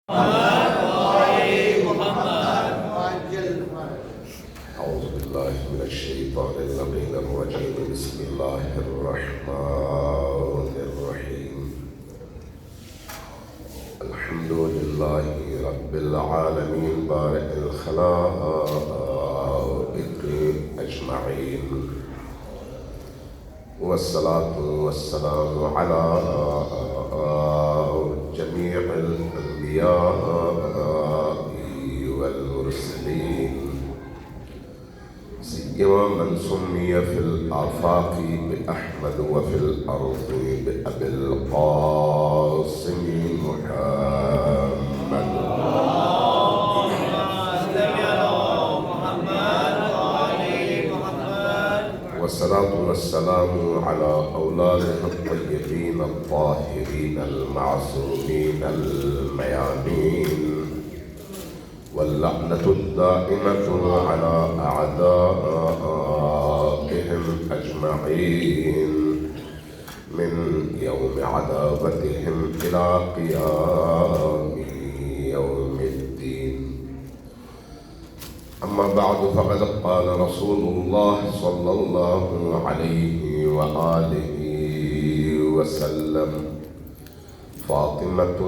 أعوذ بالله من الشيطان اللعين الرجيم. بسم الله الرحمن الرحيم. الحمد لله رب العالمين بارئ الخلائق أجمعين، والصلاة والسلام على جميع الأنبياء والمرسلين، سيما من سمي في الآفاق بأحمد وفي الأرض بأبي القاسم محمد. والصلاة والسلام على أولاده الطيبين الطاهرين المعصومين الميامين، واللعنة الدائمة على أعدائهم أجمعين من يوم عداوتهم إلى قيام يوم الدين. أما بعد، فقد قال رسول الله صلى الله عليه وآله وسلم: فاطمة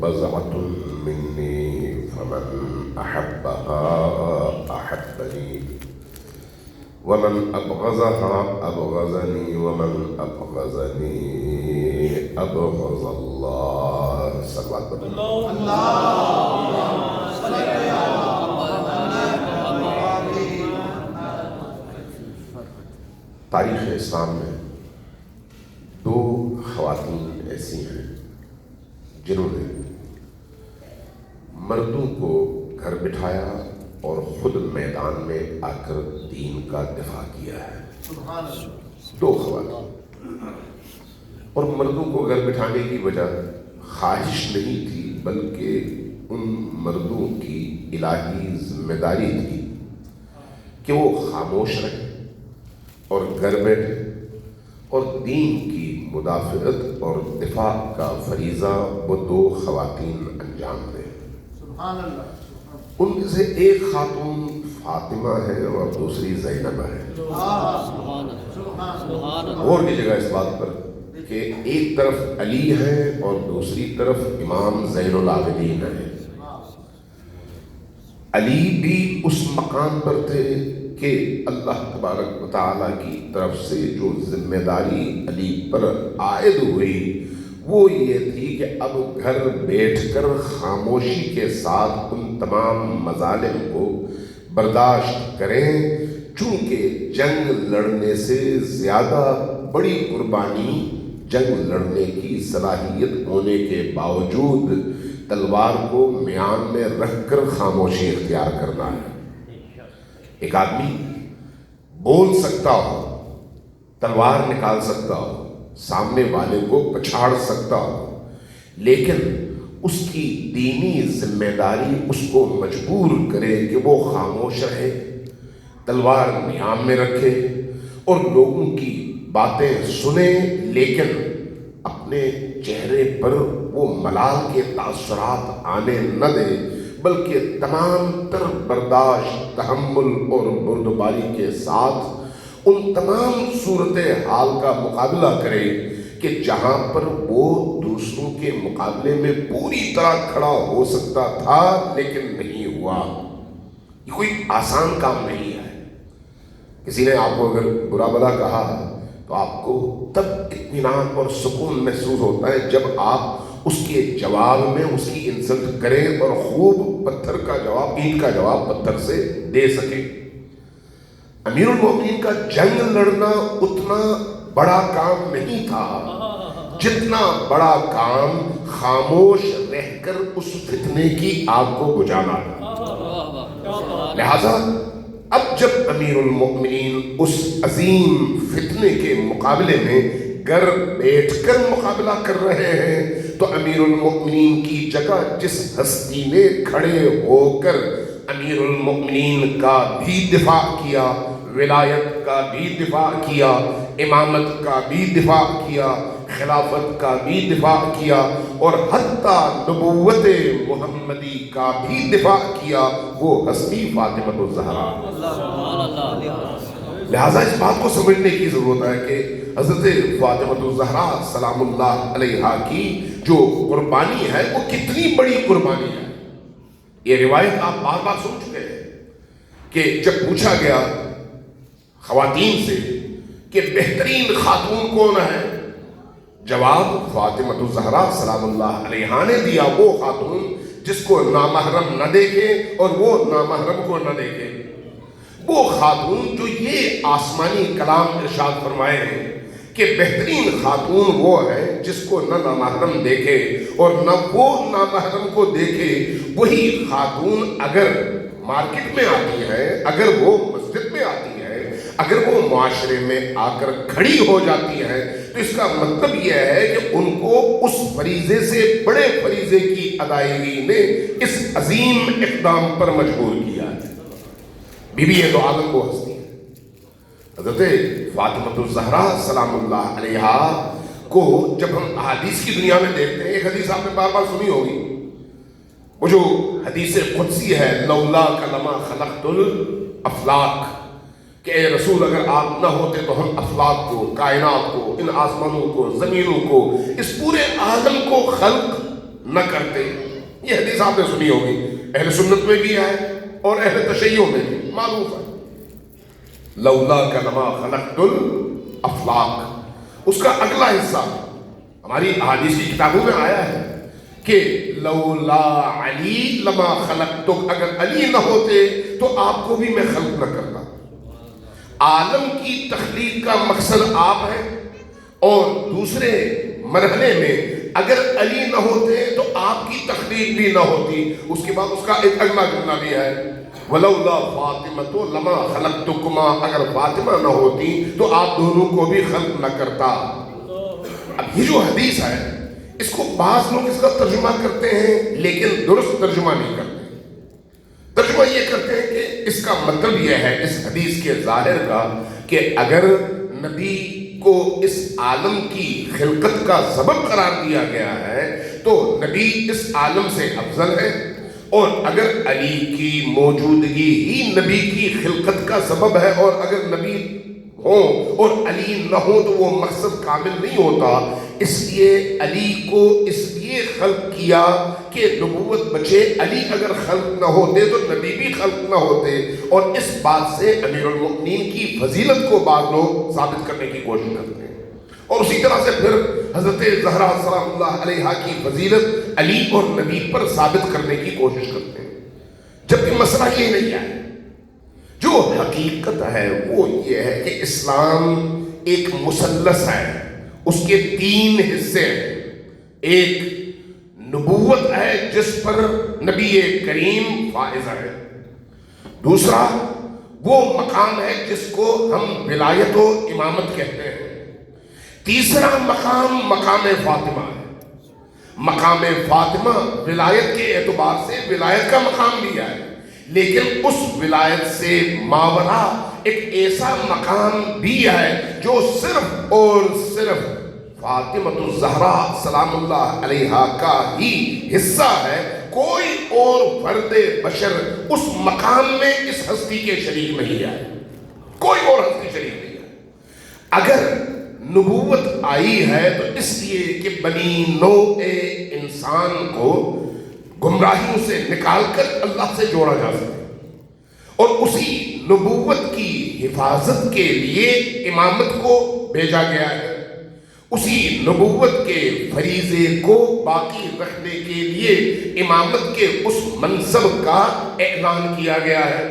بضعة مني، فمن أحبها أحبني، ومن أبغضها أبغضني، ومن أبغضني أبغض الله. صلى الله تاریخ اسلام میں دو خواتین ایسی ہیں جنہوں نے مردوں کو گھر بٹھایا اور خود میدان میں آ کر دین کا دفاع کیا ہے. دو خواتین، اور مردوں کو گھر بٹھانے کی وجہ خواہش نہیں تھی، بلکہ ان مردوں کی الہی ذمہ داری تھی کہ وہ خاموش رہیں اور گھر بیٹھے اور دین کی مدافعت اور دفاع کا فریضہ وہ دو خواتین انجام دیں. ان میں سے ایک خاتون فاطمہ ہے اور دوسری زینب ہے. غور کیجیے گا اس بات پر کہ ایک طرف علی ہے اور دوسری طرف امام زین العابدین ہے. علی بھی اس مقام پر تھے کہ اللہ تبارک و تعالیٰ کی طرف سے جو ذمہ داری علی پر عائد ہوئی وہ یہ تھی کہ اب گھر بیٹھ کر خاموشی کے ساتھ ان تمام مظالم کو برداشت کریں، چونکہ جنگ لڑنے سے زیادہ بڑی قربانی جنگ لڑنے کی صلاحیت ہونے کے باوجود تلوار کو میان میں رکھ کر خاموشی اختیار کرنا ہے. ایک آدمی بول سکتا ہو، تلوار نکال سکتا ہو، سامنے والے کو پچھاڑ سکتا ہو، لیکن اس کی دینی ذمہ داری اس کو مجبور کرے کہ وہ خاموش رہے، تلوار میان میں رکھے اور لوگوں کی باتیں سنے، لیکن اپنے چہرے پر وہ ملال کے تاثرات آنے نہ دے، بلکہ تمام تر برداشت، تحمل اور بردباری کے ساتھ ان تمام صورتحال کا مقابلہ کرے کہ جہاں پر وہ دوسروں کے مقابلے میں پوری طرح کھڑا ہو سکتا تھا لیکن نہیں ہوا. یہ کوئی آسان کام نہیں ہے. کسی نے آپ کو اگر برا بھلا کہا تو آپ کو تب اطمینان اور سکون محسوس ہوتا ہے جب آپ اس کے جواب میں اس کی انسلٹ کریں اور خوب پتھر کا جواب، اینٹ کا جواب پتھر سے دے سکیں. امیر المومنین کا جنگ لڑنا اتنا بڑا کام نہیں تھا جتنا بڑا کام خاموش رہ کر اس فتنے کی آگ کو بجھانا تھا. لہذا اب جب امیر المومنین اس عظیم فتنے کے مقابلے میں گھر بیٹھ کر مقابلہ کر رہے ہیں تو امیر المومنین کی جگہ جس ہستی نے کھڑے ہو کر امیر المومنین کا بھی دفاع کیا، ولایت کا بھی دفاع کیا، امامت کا بھی دفاع کیا، خلافت کا بھی دفاع کیا اور حتیٰ نبوت محمدی کا بھی دفاع کیا، وہ ہستی فاطمہ الزہرا۔ لہٰذا اس بات کو سمجھنے کی ضرورت ہے کہ حضرت فاطمہ الزہرا سلام اللہ علیہا کی جو قربانی ہے وہ کتنی بڑی قربانی ہے۔ یہ روایت آپ بار بار سن چکے ہیں کہ جب پوچھا گیا خواتین سے کہ بہترین خاتون کون ہے، جواب فاطمہ الزہرا سلام اللہ علیہا نے دیا، وہ خاتون جس کو نامحرم نہ دیکھے اور وہ نامحرم کو نہ دیکھے، وہ خاتون جو یہ آسمانی کلام ارشاد فرمائے ہیں کہ بہترین خاتون وہ ہے جس کو نہ نامحرم دیکھے اور نہ وہ نامحرم کو دیکھے۔ وہی خاتون اگر مارکیٹ میں آتی ہے، اگر وہ مسجد میں آتی ہے، اگر وہ معاشرے میں آ کر کھڑی ہو جاتی ہے، تو اس کا مطلب یہ ہے کہ ان کو اس فریضے سے بڑے فریضے کی ادائیگی نے اس عظیم اقدام پر مجبور کیا ہے۔ بی بی دو عالم وہ ہستی ہے حضرت فاطمہ الزہرا سلام اللہ علیہا کو جب ہم احادیث کی دنیا میں دیکھتے ہیں، ایک حدیث آپ نے بار بار سنی ہوگی، وہ جو حدیث قدسی ہے، لولا لما خلقت الافلاک، کہ اے رسول اگر آپ نہ ہوتے تو ہم افلاک کو، کائنات کو، ان آسمانوں کو، زمینوں کو، اس پورے عالم کو خلق نہ کرتے۔ یہ حدیث آپ نے سنی ہوگی، اہل سنت میں بھی ہے اور اہل تشیع میں بھی معروف ہے، لولا لما خلقت الافلاک۔ اس کا اگلا حصہ ہماری احادیث کی کتابوں میں آیا ہے کہ لولا علی لما خلقتک، اگر علی نہ ہوتے تو آپ کو بھی میں خلق نہ کرتا۔ عالم کی تخلیق کا مقصد آپ ہے، اور دوسرے مرحلے میں اگر علی نہ ہوتے تو آپ کی تخلیق بھی نہ ہوتی۔ اس کے بعد اس کا ایک اگلا جملہ بھی ہے، وَلَوْلَا فَاطِمَةُ لَمَا خَلَقْتُكُمَا، اگر فاطمہ نہ ہوتی تو آپ دونوں کو بھی خلق نہ کرتا۔ اب یہ جو حدیث ہے، اس کو بعض لوگ اس کا ترجمہ کرتے ہیں لیکن درست ترجمہ نہیں کرتے۔ ترجمہ یہ کرتے ہیں کہ اس کا مطلب یہ ہے اس حدیث کے ظاہر کا کہ اگر نبی کو اس عالم کی خلقت کا سبب قرار دیا گیا ہے تو نبی اس عالم سے افضل ہے، اور اگر علی کی موجودگی ہی نبی کی خلقت کا سبب ہے، اور اگر نبی ہو اور علی نہ ہو تو وہ مقصد کامل نہیں ہوتا۔ اس لیے علی کو اس لیے خلق کیا کہ نبوت بچے، علی اگر خلق نہ ہوتے تو نبی بھی خلق نہ ہوتے، اور اس بات سے امیر المؤمنین کی فضیلت کو بعض لوگ ثابت کرنے کی کوشش کرتے ہیں، اور اسی طرح سے پھر حضرت زہرا سلام اللہ علیہا کی فضیلت علی اور نبی پر ثابت کرنے کی کوشش کرتے ہیں، جبکہ مسئلہ یہ نہیں ہے۔ جو حقیقت ہے وہ یہ ہے کہ اسلام ایک مثلث ہے، اس کے 3 حصے ہیں۔ ایک نبوت ہے جس پر نبی کریم فائز ہے، دوسرا وہ مقام ہے جس کو ہم ولایت و امامت کہتے ہیں، تیسرا مقام مقام فاطمہ ہے۔ مقام فاطمہ ولایت کے اعتبار سے ولایت کا مقام بھی ہے، لیکن اس ولایت سے ماورا ایک ایسا مقام بھی ہے جو صرف اور صرف فاطمہ الزہرا سلام اللہ علیہا کا ہی حصہ ہے۔ کوئی اور فرد بشر اس مقام میں اس ہستی کے شریک نہیں ہے، کوئی اور ہستی شریک نہیں ہے۔ اگر نبوت آئی ہے تو اس لیے کہ بنی نوع انسان کو گمراہیوں سے نکال کر اللہ سے جوڑا جا سکے، اور اسی نبوت کی حفاظت کے لیے امامت کو بھیجا گیا ہے، اسی نبوت کے فریضے کو باقی رکھنے کے لیے امامت کے اس منصب کا اعلان کیا گیا ہے۔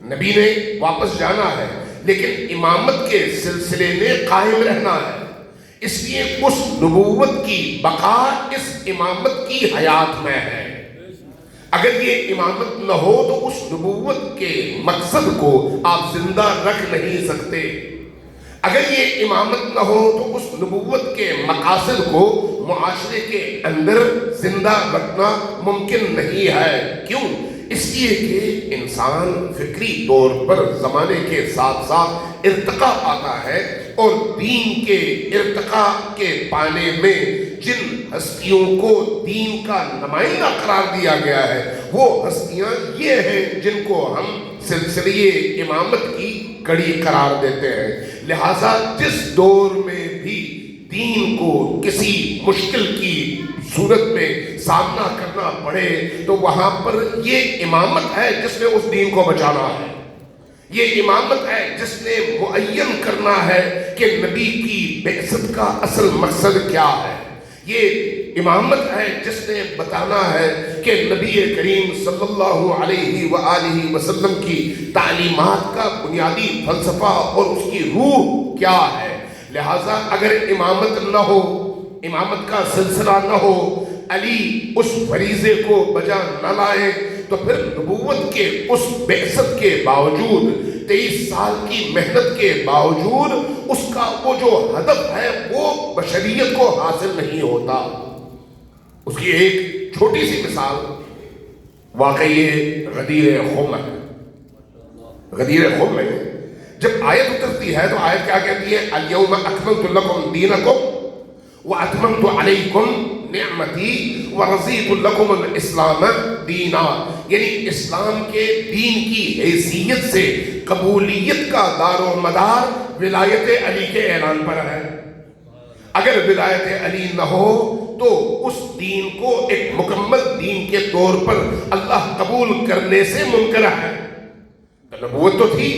نبی نے واپس جانا ہے لیکن امامت کے سلسلے میں قائم رہنا ہے، اس لیے اس نبوت کی بقا اس امامت کی حیات میں ہے۔ اگر یہ امامت نہ ہو تو اس نبوت کے مقصد کو آپ زندہ رکھ نہیں سکتے، اگر یہ امامت نہ ہو تو اس نبوت کے مقاصد کو معاشرے کے اندر زندہ رکھنا ممکن نہیں ہے۔ کیوں؟ اس لیے کہ انسان فکری طور پر زمانے کے ساتھ ساتھ ارتقا پاتا ہے، اور دین کے ارتقا کے پانے میں جن ہستیوں کو دین کا نمائندہ قرار دیا گیا ہے وہ ہستیاں یہ ہیں جن کو ہم سلسلے امامت کی کڑی قرار دیتے ہیں۔ لہٰذا جس دور میں بھی دین کو کسی مشکل کی صورت میں سامنا کرنا پڑے تو وہاں پر یہ امامت ہے جس نے اس دین کو بچانا ہے، یہ امامت ہے جس نے معین کرنا ہے کہ نبی کی بعثت کا اصل مقصد کیا ہے، یہ امامت ہے جس نے بتانا ہے کہ نبی کریم صلی اللہ علیہ وآلہ وسلم کی تعلیمات کا بنیادی فلسفہ اور اس کی روح کیا ہے۔ لہٰذا اگر امامت نہ ہو، امامت کا سلسلہ نہ ہو، علی اس فریضے کو بجا نہ لائے تو پھر نبوت کے اس بعثت کے باوجود، 23 سال کی محنت کے باوجود اس کا وہ جو ہدف ہے وہ بشریت کو حاصل نہیں ہوتا۔ اس کی ایک چھوٹی سی مثال واقعی غدیر خم ہے۔ غدیر خم میں جب آیت اترتی ہے تو آیت کیا کہتی ہے؟ الیوم اکملت لکم دینکم واتممت علیکم نعمتی ورضیت لکم الاسلام دینا، یعنی اسلام کے دین کی حیثیت سے قبولیت کا دار و مدار ولایت علی کے اعلان پر ہے۔ اگر ولایت علی نہ ہو تو اس دین کو ایک مکمل دین کے طور پر اللہ قبول کرنے سے منکر ہے۔ نبوت تو تھی،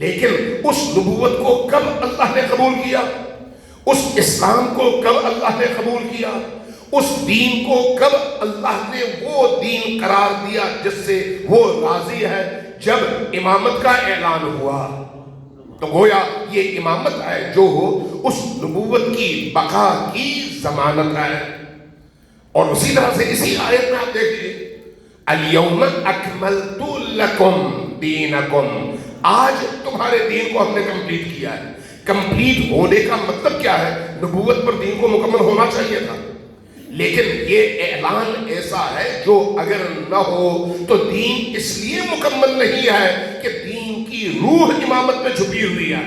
لیکن اس نبوت کو کب اللہ نے قبول کیا؟ اس اسلام کو کب اللہ نے قبول کیا؟ اس دین کو کب اللہ نے وہ دین قرار دیا جس سے وہ راضی ہے؟ جب امامت کا اعلان ہوا۔ تو گویا یہ امامت ہے جو اس نبوت کی بقا کی ضمانت ہے۔ اور اسی طرح سے اسی آیت میں آپ دیکھیے، الیوم اکملت لکم دینکم، آج تمہارے دین کو ہم نے کمپلیٹ کیا ہے۔ کمپلیٹ ہونے کا مطلب کیا ہے؟ نبوت پر دین کو مکمل ہونا چاہیے تھا، لیکن یہ اعلان ایسا ہے جو اگر نہ ہو تو دین اس لیے مکمل نہیں ہے کہ دین کی روح امامت میں چھپی ہوئی ہے،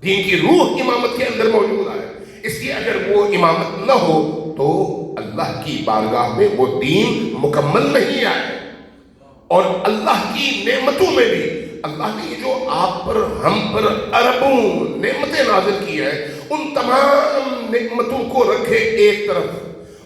دین کی روح امامت کے اندر موجود ہے۔ اس لیے اگر وہ امامت نہ ہو تو اللہ کی بارگاہ میں وہ دین مکمل نہیں آئے۔ اور اللہ کی نعمتوں میں بھی اللہ نے جو آپ پر ہم پر اربوں نعمتیں نازل کی ہیں، ان تمام نعمتوں کو رکھے ایک طرف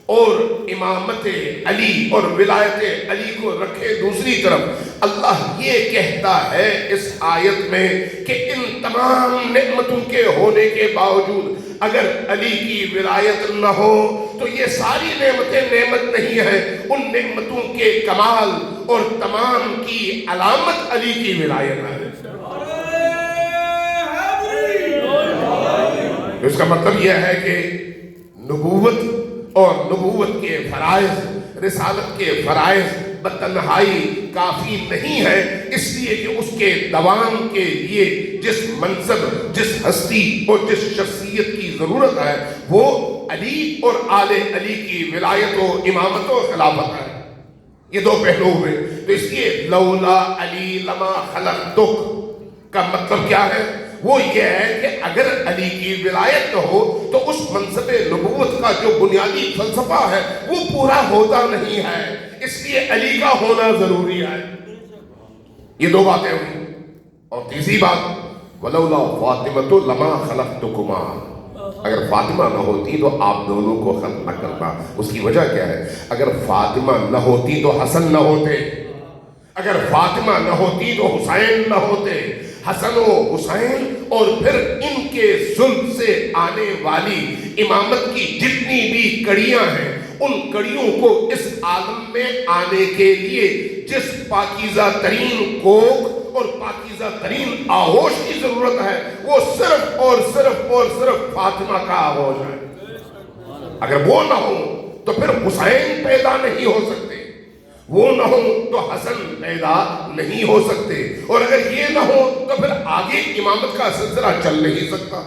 اور امامت علی اور ولایت علی کو رکھے دوسری طرف، اللہ یہ کہتا ہے اس آیت میں کہ ان تمام نعمتوں کے ہونے کے باوجود اگر علی کی ولایت نہ ہو تو یہ ساری نعمتیں نعمت نہیں ہیں، ان نعمتوں کے کمال اور تمام کی علامت علی کی ولایت ہے۔ اس کا مطلب یہ ہے کہ نبوت اور نبوت کے فرائض، رسالت کے فرائض بتنہائی کافی نہیں ہے، اس لیے کہ اس کے دوام کے لیے جس منصب، جس ہستی اور جس شخصیت کی ضرورت ہے وہ علی اور آل علی کی ولایت و امامت و خلافت ہے۔ یہ دو پہلو ہوئے، تو اس لیے لولا علی لما خلقتک کا مطلب کیا ہے؟ وہ یہ ہے کہ اگر علی کی ولایت نہ ہو تو اس منصب نبوت کا جو بنیادی فلسفہ ہے وہ پورا ہوتا نہیں ہے، اس لیے علی کا ہونا ضروری ہے۔ یہ دو باتیں ہوئی، اور تیسری بات وَلَوْلَا فَاطِمَةُ لَمَا خَلَقْتُكُمَا، اگر فاطمہ نہ ہوتی تو آپ دونوں کو خلق نہ کرتا۔ اس کی وجہ کیا ہے؟ اگر فاطمہ نہ ہوتی تو حسن نہ ہوتے، اگر فاطمہ نہ ہوتی تو حسین نہ ہوتے۔ حسن و حسین اور پھر ان کے ظلم سے آنے والی امامت کی جتنی بھی کڑیاں ہیں، ان کڑیوں کو اس عالم میں آنے کے لیے جس پاکیزہ ترین کوکھ اور پاکیزہ ترین آغوش کی ضرورت ہے وہ صرف اور صرف اور صرف فاطمہ کا آغوش ہے۔ اگر وہ نہ ہو تو پھر حسین پیدا نہیں ہو سکتے، وہ نہ ہو تو حسن پیدا نہیں ہو سکتے، اور اگر یہ نہ ہو تو پھر آگے امامت کا سلسلہ چل نہیں سکتا۔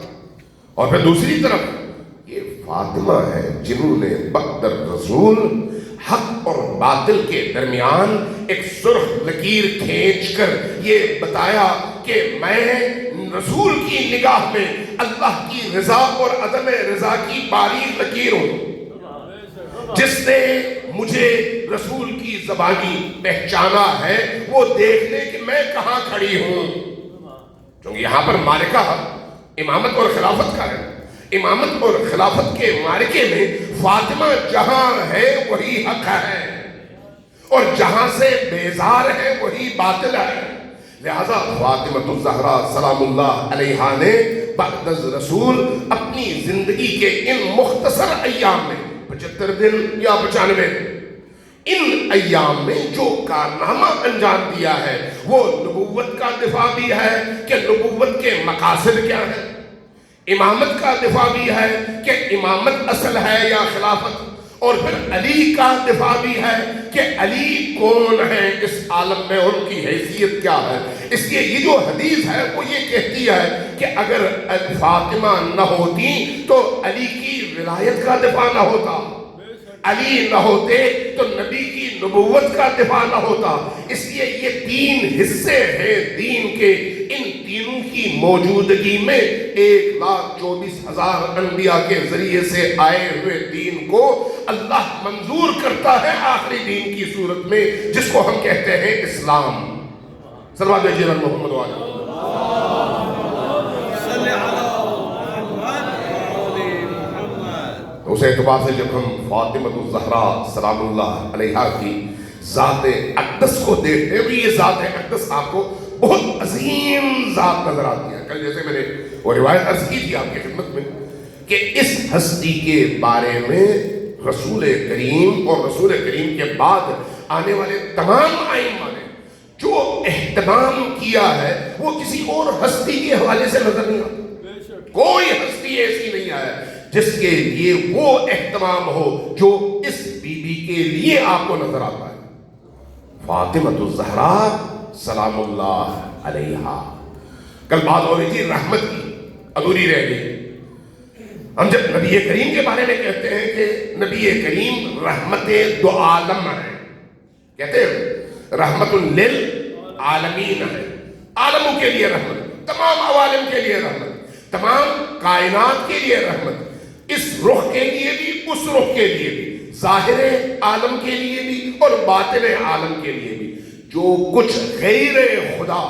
اور پھر دوسری طرف یہ فاطمہ ہیں جنہوں نے بقدر رسول حق اور باطل کے درمیان ایک سرخ لکیر کھینچ کر یہ بتایا کہ میں رسول کی نگاہ میں اللہ کی رضا اور عدم رضا کی باریک لکیر ہوں۔ جس نے مجھے رسول کی زبانی پہچانا ہے وہ دیکھ لے کہ میں کہاں کھڑی ہوں، کیونکہ یہاں پر معرکہ امامت اور خلافت کا ہے۔ امامت اور خلافت کے معرکے میں فاطمہ جہاں ہے وہی حق ہے، اور جہاں سے بیزار ہے وہی باطل ہے۔ لہذا فاطمہ الزہرا سلام اللہ علیہا نے بعد از رسول اپنی زندگی کے ان مختصر ایام میں 75 دن یا 95 دن، ان ایام میں جو کارنامہ انجام دیا ہے وہ نبوت کا دفاع بھی ہے کہ نبوت کے مقاصد کیا ہے، امامت کا دفاع بھی ہے کہ امامت اصل ہے یا خلافت، اور پھر علی کا دفاع بھی ہے کہ علی کون ہے اس عالم میں اور ان کی حیثیت کیا ہے۔ اس لیے یہ جو حدیث ہے وہ یہ کہتی ہے کہ اگر فاطمہ نہ ہوتی تو علی کی ولایت کا دفاع نہ ہوتا، علی نہ ہوتے تو نبی کی نبوت کا دفاع نہ ہوتا۔ اس لیے یہ 3 حصے ہیں دین کے، ان تینوں کی موجودگی میں 1,24,000 انبیاء کے ذریعے سے آئے ہوئے دین کو اللہ منظور کرتا ہے آخری دین کی صورت میں، جس کو ہم کہتے ہیں اسلام۔ صلوات علی محمد وعلی اس اعتبار سے جب ہم فاطمہ الزہرا سلام اللہ علیہا کی ذات اقدس کو دیکھتے ہیں، یہ ذات اقدس آپ کو بہت عظیم ذات نظر آتی ہے۔ کل جیسے میں نے وہ روایت عرض کی تھی آپ کی خدمت میں کہ اس ہستی کے بارے میں رسول کریم اور رسول کریم کے بعد آنے والے تمام ائمہ نے جو اہتمام کیا ہے وہ کسی اور ہستی کے حوالے سے نظر نہیں آتا۔ کوئی ہستی ایسی نہیں آیا جس کے لیے وہ اہتمام ہو جو اس بی بی کے لیے آپ کو نظر آتا ہے۔ فاطمہ الزہرا سلام اللہ علیہا، کل بات ہو رہی تھی رحمت کی، ادھوری رہ گئی۔ ہم جب نبی کریم کے بارے میں کہتے ہیں کہ نبی کریم رحمت دو عالم ہے، کہتے ہیں رحمت للعالمین ہے، عالموں کے لیے رحمت، تمام عوالم کے لیے رحمت، تمام کائنات کے لیے رحمت، اس رخ کے لیے بھی اس رخ کے لیے بھی، ظاہر عالم کے لیے بھی اور باطن عالم کے لیے بھی۔ جو کچھ غیر خدا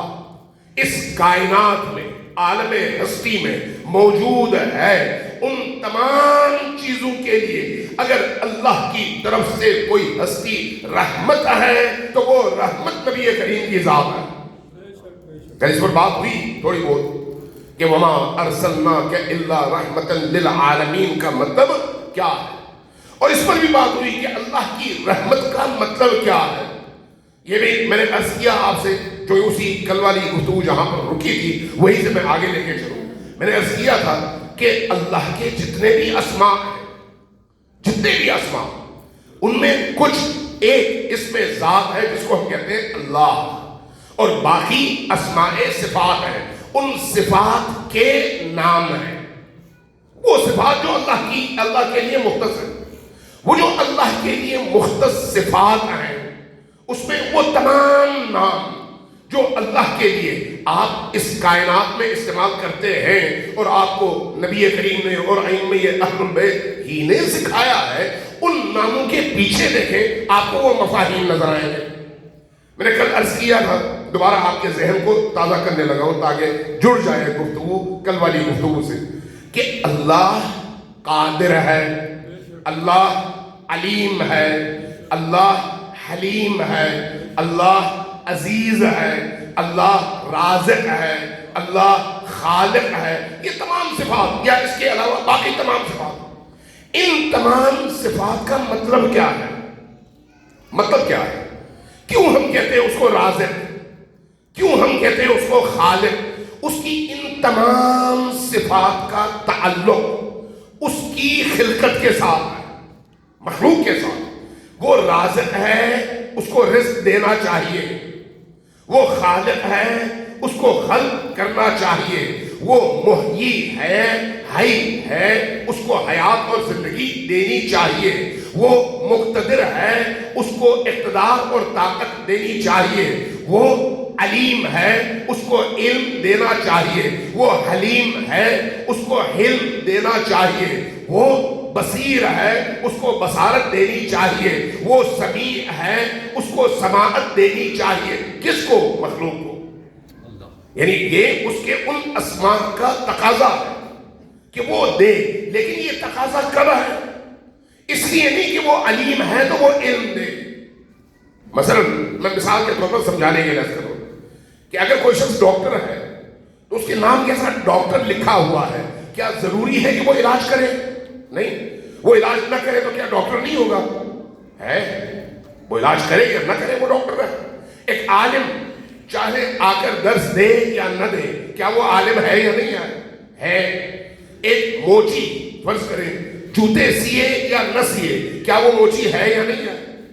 اس کائنات میں عالم ہستی میں موجود ہے، ان تمام چیزوں کے لیے اگر اللہ کی طرف سے کوئی ہستی رحمت ہے تو وہ رحمت نبی کریم کی ذات ہے۔ اس پر بات ہوئی تھوڑی بہت کہ وما ارسلناک الا رحمت للعالمین کا مطلب کیا ہے، اور اس پر بھی بات ہوئی کہ اللہ کی رحمت کا مطلب کیا ہے۔ یہ بھی میں نے عرض کیا آپ سے، جو اسی کل والی گفتگو جہاں پر رکی تھی وہی سے میں آگے لے کے چلوں۔ میں نے عرض کیا تھا کہ اللہ کے جتنے بھی اسماء ہیں، جتنے بھی اسماء، ان میں کچھ ایک اسم ذات ہے جس کو ہم کہتے ہیں اللہ، اور باقی اسماء صفات ہیں، ان صفات کے نام ہیں۔ وہ صفات جو اللہ کے لیے مختص ہیں، وہ جو اللہ کے لیے مختص صفات ہیں، اس میں وہ تمام نام جو اللہ کے لیے آپ اس کائنات میں استعمال کرتے ہیں اور آپ کو نبی کریم نے اور ائمہ اہل البیت ہی نے سکھایا ہے، ان ناموں کے پیچھے دیکھیں آپ کو وہ مفاہیم نظر آئیں گے۔ میں نے کل عرض کیا تھا، دوبارہ آپ کے ذہن کو تازہ کرنے لگا ہوں تاکہ جڑ جائے گفتگو کل والی گفتگو سے، کہ اللہ قادر ہے، اللہ علیم ہے، اللہ حلیم ہے، اللہ عزیز ہے، اللہ رازق ہے، اللہ خالق ہے۔ یہ تمام صفات یا اس کے علاوہ باقی تمام صفات، ان تمام صفات کا مطلب کیا ہے؟ مطلب کیا ہے؟ کیوں ہم کہتے ہیں اس کو رازق، کیوں ہم کہتے ہیں اس کو خالق؟ اس کی ان تمام صفات کا تعلق اس کی خلقت کے ساتھ ہے، مخلوق کے ساتھ۔ وہ رازق ہے، اس کو رزق دینا چاہیے، وہ خالق ہے، اس کو خلق کرنا چاہیے، وہ محیی ہے، حی ہے اس کو حیات اور زندگی دینی چاہیے، وہ مقتدر ہے اس کو اقتدار اور طاقت دینی چاہیے، وہ علیم ہے اس کو علم دینا چاہیے، وہ حلیم ہے اس کو حلم دینا چاہیے، وہ بصیر ہے اس کو بصارت دینی چاہیے، وہ سمیع ہے اس کو سماعت دینی چاہیے۔ کس کو؟ مخلوق کو۔ یعنی یہ اس کے ان اسماء کا تقاضا ہے کہ وہ دے، لیکن یہ تقاضا کب ہے؟ اس لیے نہیں کہ وہ علیم ہے تو وہ علم دے۔ مثلا میں مثال کے طور پر سمجھانے کے لیے کروں کہ اگر کوئی شخص ڈاکٹر ہے تو اس کے نام کے ساتھ ڈاکٹر لکھا ہوا ہے، کیا ضروری ہے کہ وہ علاج کرے؟ نہیں۔ وہ علاج نہ کرے تو کیا ڈاکٹر نہیں ہوگا؟ ہے، وہ علاج کرے یا نہ کرے وہ ڈاکٹر ہے۔ ایک عالم چاہے آ کر درس دے یا نہ دے، کیا وہ عالم ہے یا نہیں ہے؟ ایک موچی فرض کریں جوتے سیے یا نہ سیے، کیا وہ موچی ہے یا نہیں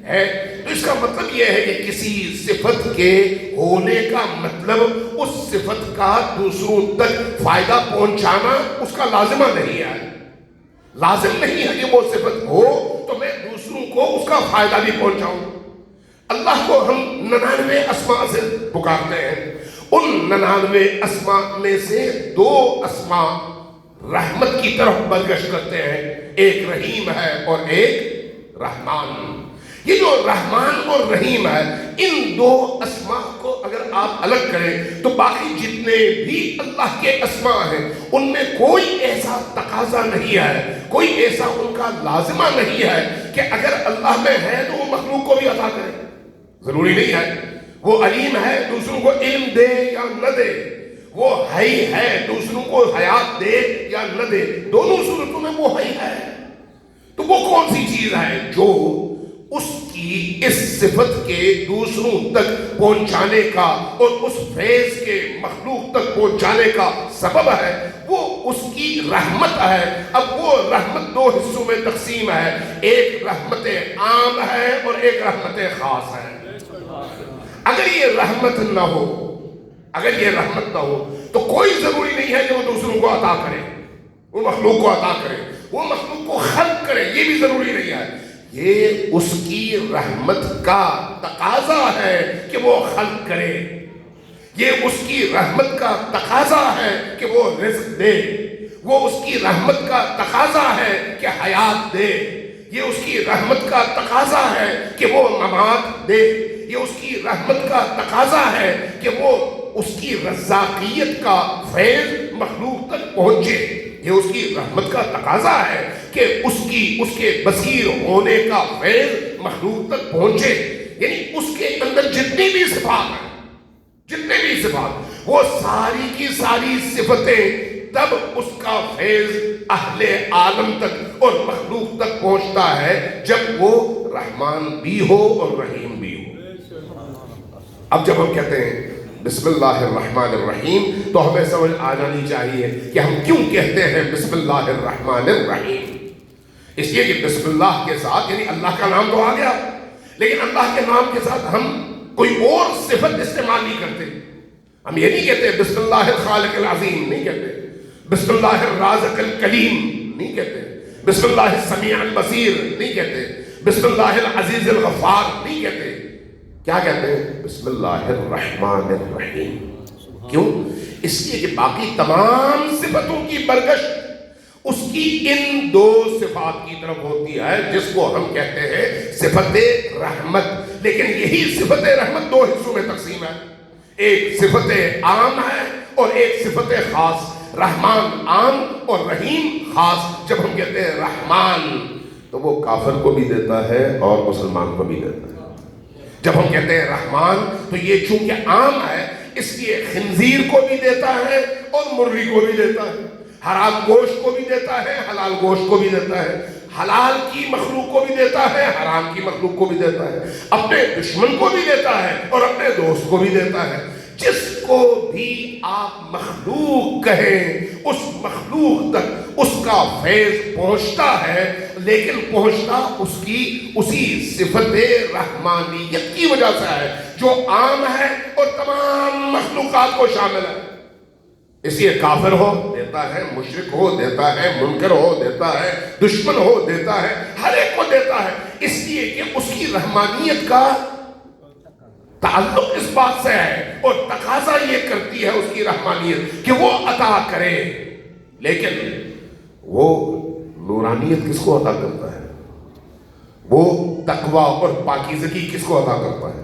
ہے؟ تو اس کا مطلب یہ ہے کہ کسی صفت کے ہونے کا مطلب اس صفت کا دوسروں تک فائدہ پہنچانا اس کا لازمہ نہیں ہے۔ لازم نہیں ہے کہ وہ صفت ہو تو میں دوسروں کو اس کا فائدہ بھی پہنچاؤں۔ اللہ کو ہم 99 اسماء سے پکارتے ہیں، ان 99 اسماء میں سے 2 اسماء رحمت کی طرف برگشت کرتے ہیں، ایک رحیم ہے اور ایک رحمان۔ یہ جو رحمان اور رحیم ہے، ان 2 اسماء کو اگر آپ الگ کریں تو باقی جتنے بھی اللہ کے اسماء ہیں ان میں کوئی ایسا تقاضا نہیں ہے، کوئی ایسا ان کا لازمہ نہیں ہے کہ اگر اللہ میں ہے تو وہ مخلوق کو بھی عطا کرے۔ ضروری نہیں ہے۔ وہ علیم ہے دوسروں کو علم دے یا نہ دے، وہ حی ہے دوسروں کو حیات دے یا نہ دے، دونوں صورتوں میں وہ حی ہے۔ تو وہ کون سی چیز ہے جو اس کی اس صفت کے دوسروں تک پہنچانے کا اور اس فیض کے مخلوق تک پہنچانے کا سبب ہے؟ وہ اس کی رحمت ہے۔ اب وہ رحمت 2 حصوں میں تقسیم ہے، ایک رحمت عام ہے اور ایک رحمت خاص ہے۔ اگر یہ رحمت نہ ہو، اگر یہ رحمت نہ ہو تو کوئی ضروری نہیں ہے کہ وہ دوسروں کو عطا کرے، وہ مخلوق کو عطا کرے، وہ مخلوق کو خلق کرے، یہ بھی ضروری نہیں ہے۔ یہ اس کی رحمت کا تقاضا ہے کہ وہ خلق کرے، یہ اس کی رحمت کا تقاضا ہے کہ وہ رزق دے، وہ اس کی رحمت کا تقاضا ہے کہ حیات دے، یہ اس کی رحمت کا تقاضا ہے کہ وہ ممات دے، یہ اس کی رحمت کا تقاضا ہے کہ وہ اس کی رزاقیت کا فیض مخلوق تک پہنچے، یہ اس کی رحمت کا تقاضا ہے کہ اس کے بصیر ہونے کا فیض مخلوق تک پہنچے۔ یعنی اس کے اندر جتنی بھی صفات ہیں، جتنے بھی صفات، وہ ساری کی ساری صفتیں تب اس کا فیض اہل عالم تک اور مخلوق تک پہنچتا ہے جب وہ رحمان بھی ہو اور رحیم بھی ہو۔ اب جب ہم کہتے ہیں بسم اللہ الرحمن الرحیم تو ہمیں سمجھ آ جانی چاہیے کہ ہم کیوں کہتے ہیں بسم اللہ الرحمن الرحیم۔ اس لیے کہ بسم اللہ کے ساتھ یعنی اللہ کا نام تو آ گیا، لیکن اللہ کے نام کے ساتھ ہم کوئی اور صفت استعمال نہیں کرتے۔ ہم یہ نہیں کہتے بسم اللہ الخالق العظیم، نہیں کہتے بسم اللہ الرازق الکلیم، نہیں کہتے بسم اللہ السمیع البصیر، نہیں کہتے بسم اللہ العزیز الغفار، نہیں کہتے۔ کیا کہتے ہیں؟ بسم اللہ الرحمن الرحیم۔ کیوں؟ اس لیے کہ باقی تمام صفتوں کی برگشت اس کی ان 2 صفات کی طرف ہوتی ہے جس کو ہم کہتے ہیں صفت رحمت۔ لیکن یہی صفت رحمت 2 حصوں میں تقسیم ہے، ایک صفت عام ہے اور ایک صفت خاص۔ رحمان عام اور رحیم خاص۔ جب ہم کہتے ہیں رحمان تو وہ کافر کو بھی دیتا ہے اور مسلمان کو بھی دیتا ہے۔ جب ہم کہتے ہیں رحمان تو یہ چونکہ عام ہے اس لیے خنزیر کو بھی دیتا ہے اور مرغی کو بھی دیتا ہے، حرام گوشت کو بھی دیتا ہے، حلال گوشت کو بھی دیتا ہے، حلال کی مخلوق کو بھی دیتا ہے، حرام کی مخلوق کو بھی دیتا ہے، اپنے دشمن کو بھی دیتا ہے اور اپنے دوست کو بھی دیتا ہے۔ جس کو بھی آپ مخلوق کہیں اس مخلوق تک اس کا فیض پہنچتا ہے، لیکن پہنچتا اس کی اسی صفت رحمانیت کی وجہ سے ہے جو عام ہے اور تمام مخلوقات کو شامل ہے۔ اس لیے کافر ہو دیتا ہے، مشرک ہو دیتا ہے، منکر ہو دیتا ہے، دشمن ہو دیتا ہے، ہر ایک کو دیتا ہے، اس لیے کہ اس کی رحمانیت کا تعلق اس بات سے ہے اور تقاضا یہ کرتی ہے اس کی رحمانیت کہ وہ عطا کرے. لیکن وہ نورانیت کس کو عطا کرتا ہے؟ وہ تقوی اور پاکیزگی کس کو عطا کرتا ہے؟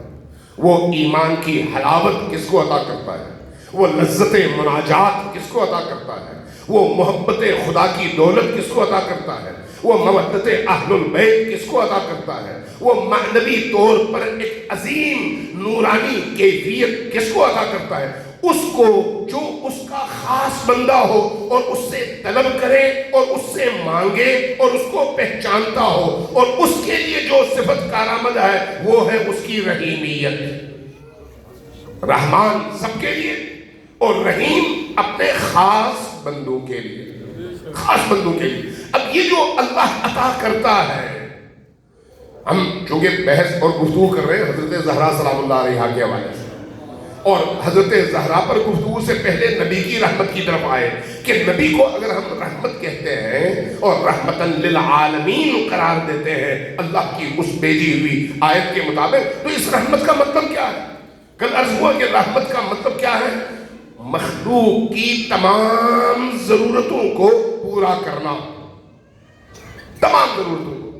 وہ ایمان کی حلاوت کس کو عطا کرتا ہے؟ وہ لذت مناجات کس کو عطا کرتا ہے؟ وہ محبت خدا کی دولت کس کو عطا کرتا ہے؟ وہ مودت اہل البیت کس کو عطا کرتا ہے؟ وہ معنوی طور پر ایک عظیم نورانی کیفیت کس کو عطا کرتا ہے؟ اس کو جو اس کا خاص بندہ ہو اور اس سے طلب کرے اور اس سے مانگے اور اس کو پہچانتا ہو اور اس کے لیے جو صفت کارآمد ہے وہ ہے اس کی رحیمیت. رحمان سب کے لیے اور رحیم اپنے خاص بندوں کے لیے، خاص بندوں کے لیے. اب یہ جو اللہ عطا کرتا ہے، ہم چونکہ بحث اور گفتگو کر رہے ہیں حضرت زہرا سلام اللہ علیہا کے حوالے سے، اور حضرت زہرا پر گفتگو سے پہلے نبی کی رحمت کی طرف آئے کہ نبی کو اگر ہم رحمت کہتے ہیں اور رحمتاً للعالمین قرار دیتے ہیں اللہ کی اس بھیجی ہوئی آیت کے مطابق، تو اس رحمت کا مطلب کیا ہے؟ کل عرض ہوا کہ رحمت کا مطلب کیا ہے؟ مخلوق کی تمام ضرورتوں کو پورا کرنا، تمام ضرورتوں کو.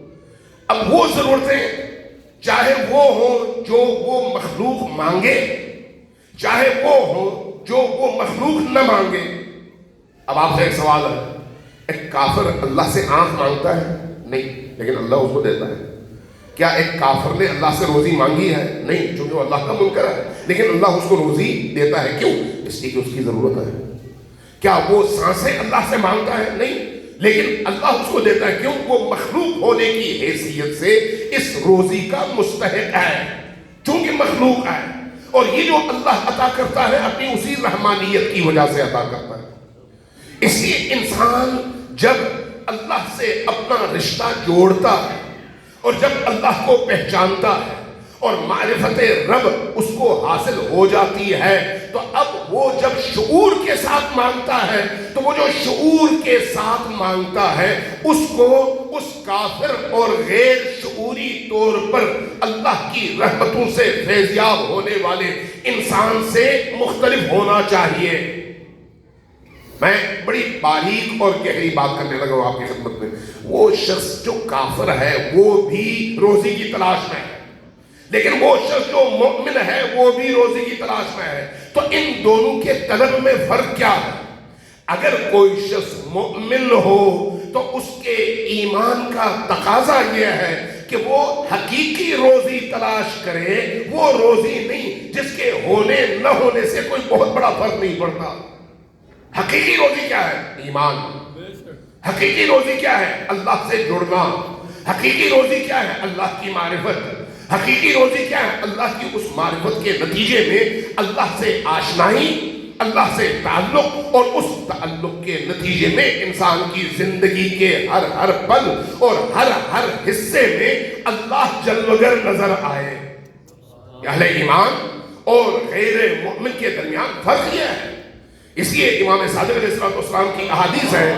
اب وہ ضرورتیں چاہے وہ ہوں جو وہ مخلوق مانگے، چاہے وہ ہوں جو وہ مخلوق نہ مانگے. اب آپ سے ایک سوال ہے، ایک کافر اللہ سے آنکھ مانگتا ہے؟ نہیں، لیکن اللہ اس کو دیتا ہے. کیا ایک کافر نے اللہ سے روزی مانگی ہے؟ نہیں، چونکہ وہ اللہ کا منکر ہے، لیکن اللہ اس کو روزی دیتا ہے. کیوں؟ اس لیے کہ اس کی ضرورت ہے. کیا وہ سانسیں اللہ سے مانگتا ہے؟ نہیں، لیکن اللہ اس کو دیتا ہے. کیوں؟ وہ مخلوق ہونے کی حیثیت سے اس روزی کا مستحق ہے، چونکہ مخلوق ہے. اور یہ جو اللہ عطا کرتا ہے اپنی اسی رحمانیت کی وجہ سے عطا کرتا ہے. اس لیے انسان جب اللہ سے اپنا رشتہ جوڑتا ہے اور جب اللہ کو پہچانتا ہے اور معرفت رب اس کو حاصل ہو جاتی ہے، تو اب وہ جب شعور کے ساتھ مانگتا ہے تو وہ جو شعور کے ساتھ مانگتا ہے اس کو اس کافر اور غیر شعوری طور پر اللہ کی رحمتوں سے فیضیاب ہونے والے انسان سے مختلف ہونا چاہیے. میں بڑی باریک اور گہری بات کرنے لگا ہوں آپ کی خدمت میں. وہ شخص جو کافر ہے وہ بھی روزی کی تلاش میں ہے، لیکن وہ شخص جو مومن ہے وہ بھی روزی کی تلاش میں ہے. تو ان دونوں کے طلب میں فرق کیا ہے؟ اگر کوئی شخص مومن ہو تو اس کے ایمان کا تقاضا یہ ہے کہ وہ حقیقی روزی تلاش کرے، وہ روزی نہیں جس کے ہونے نہ ہونے سے کوئی بہت بڑا فرق نہیں پڑتا. حقیقی روزی کیا ہے؟ ایمان. حقیقی روزی کیا ہے؟ اللہ سے جڑنا. حقیقی روزی کیا ہے؟ اللہ کی معرفت. حقیقی روزی کیا ہے؟ اللہ کی اس معرفت کے نتیجے میں اللہ سے آشنائی، اللہ سے تعلق، اور اس تعلق کے نتیجے میں انسان کی زندگی کے ہر پل اور ہر حصے میں اللہ جلوگر نظر آئے. اہل ایمان اور غیر مؤمن کے درمیان فرق یہ ہے. اس لیے امام صادق علیہ السلام کی احادیث ہے،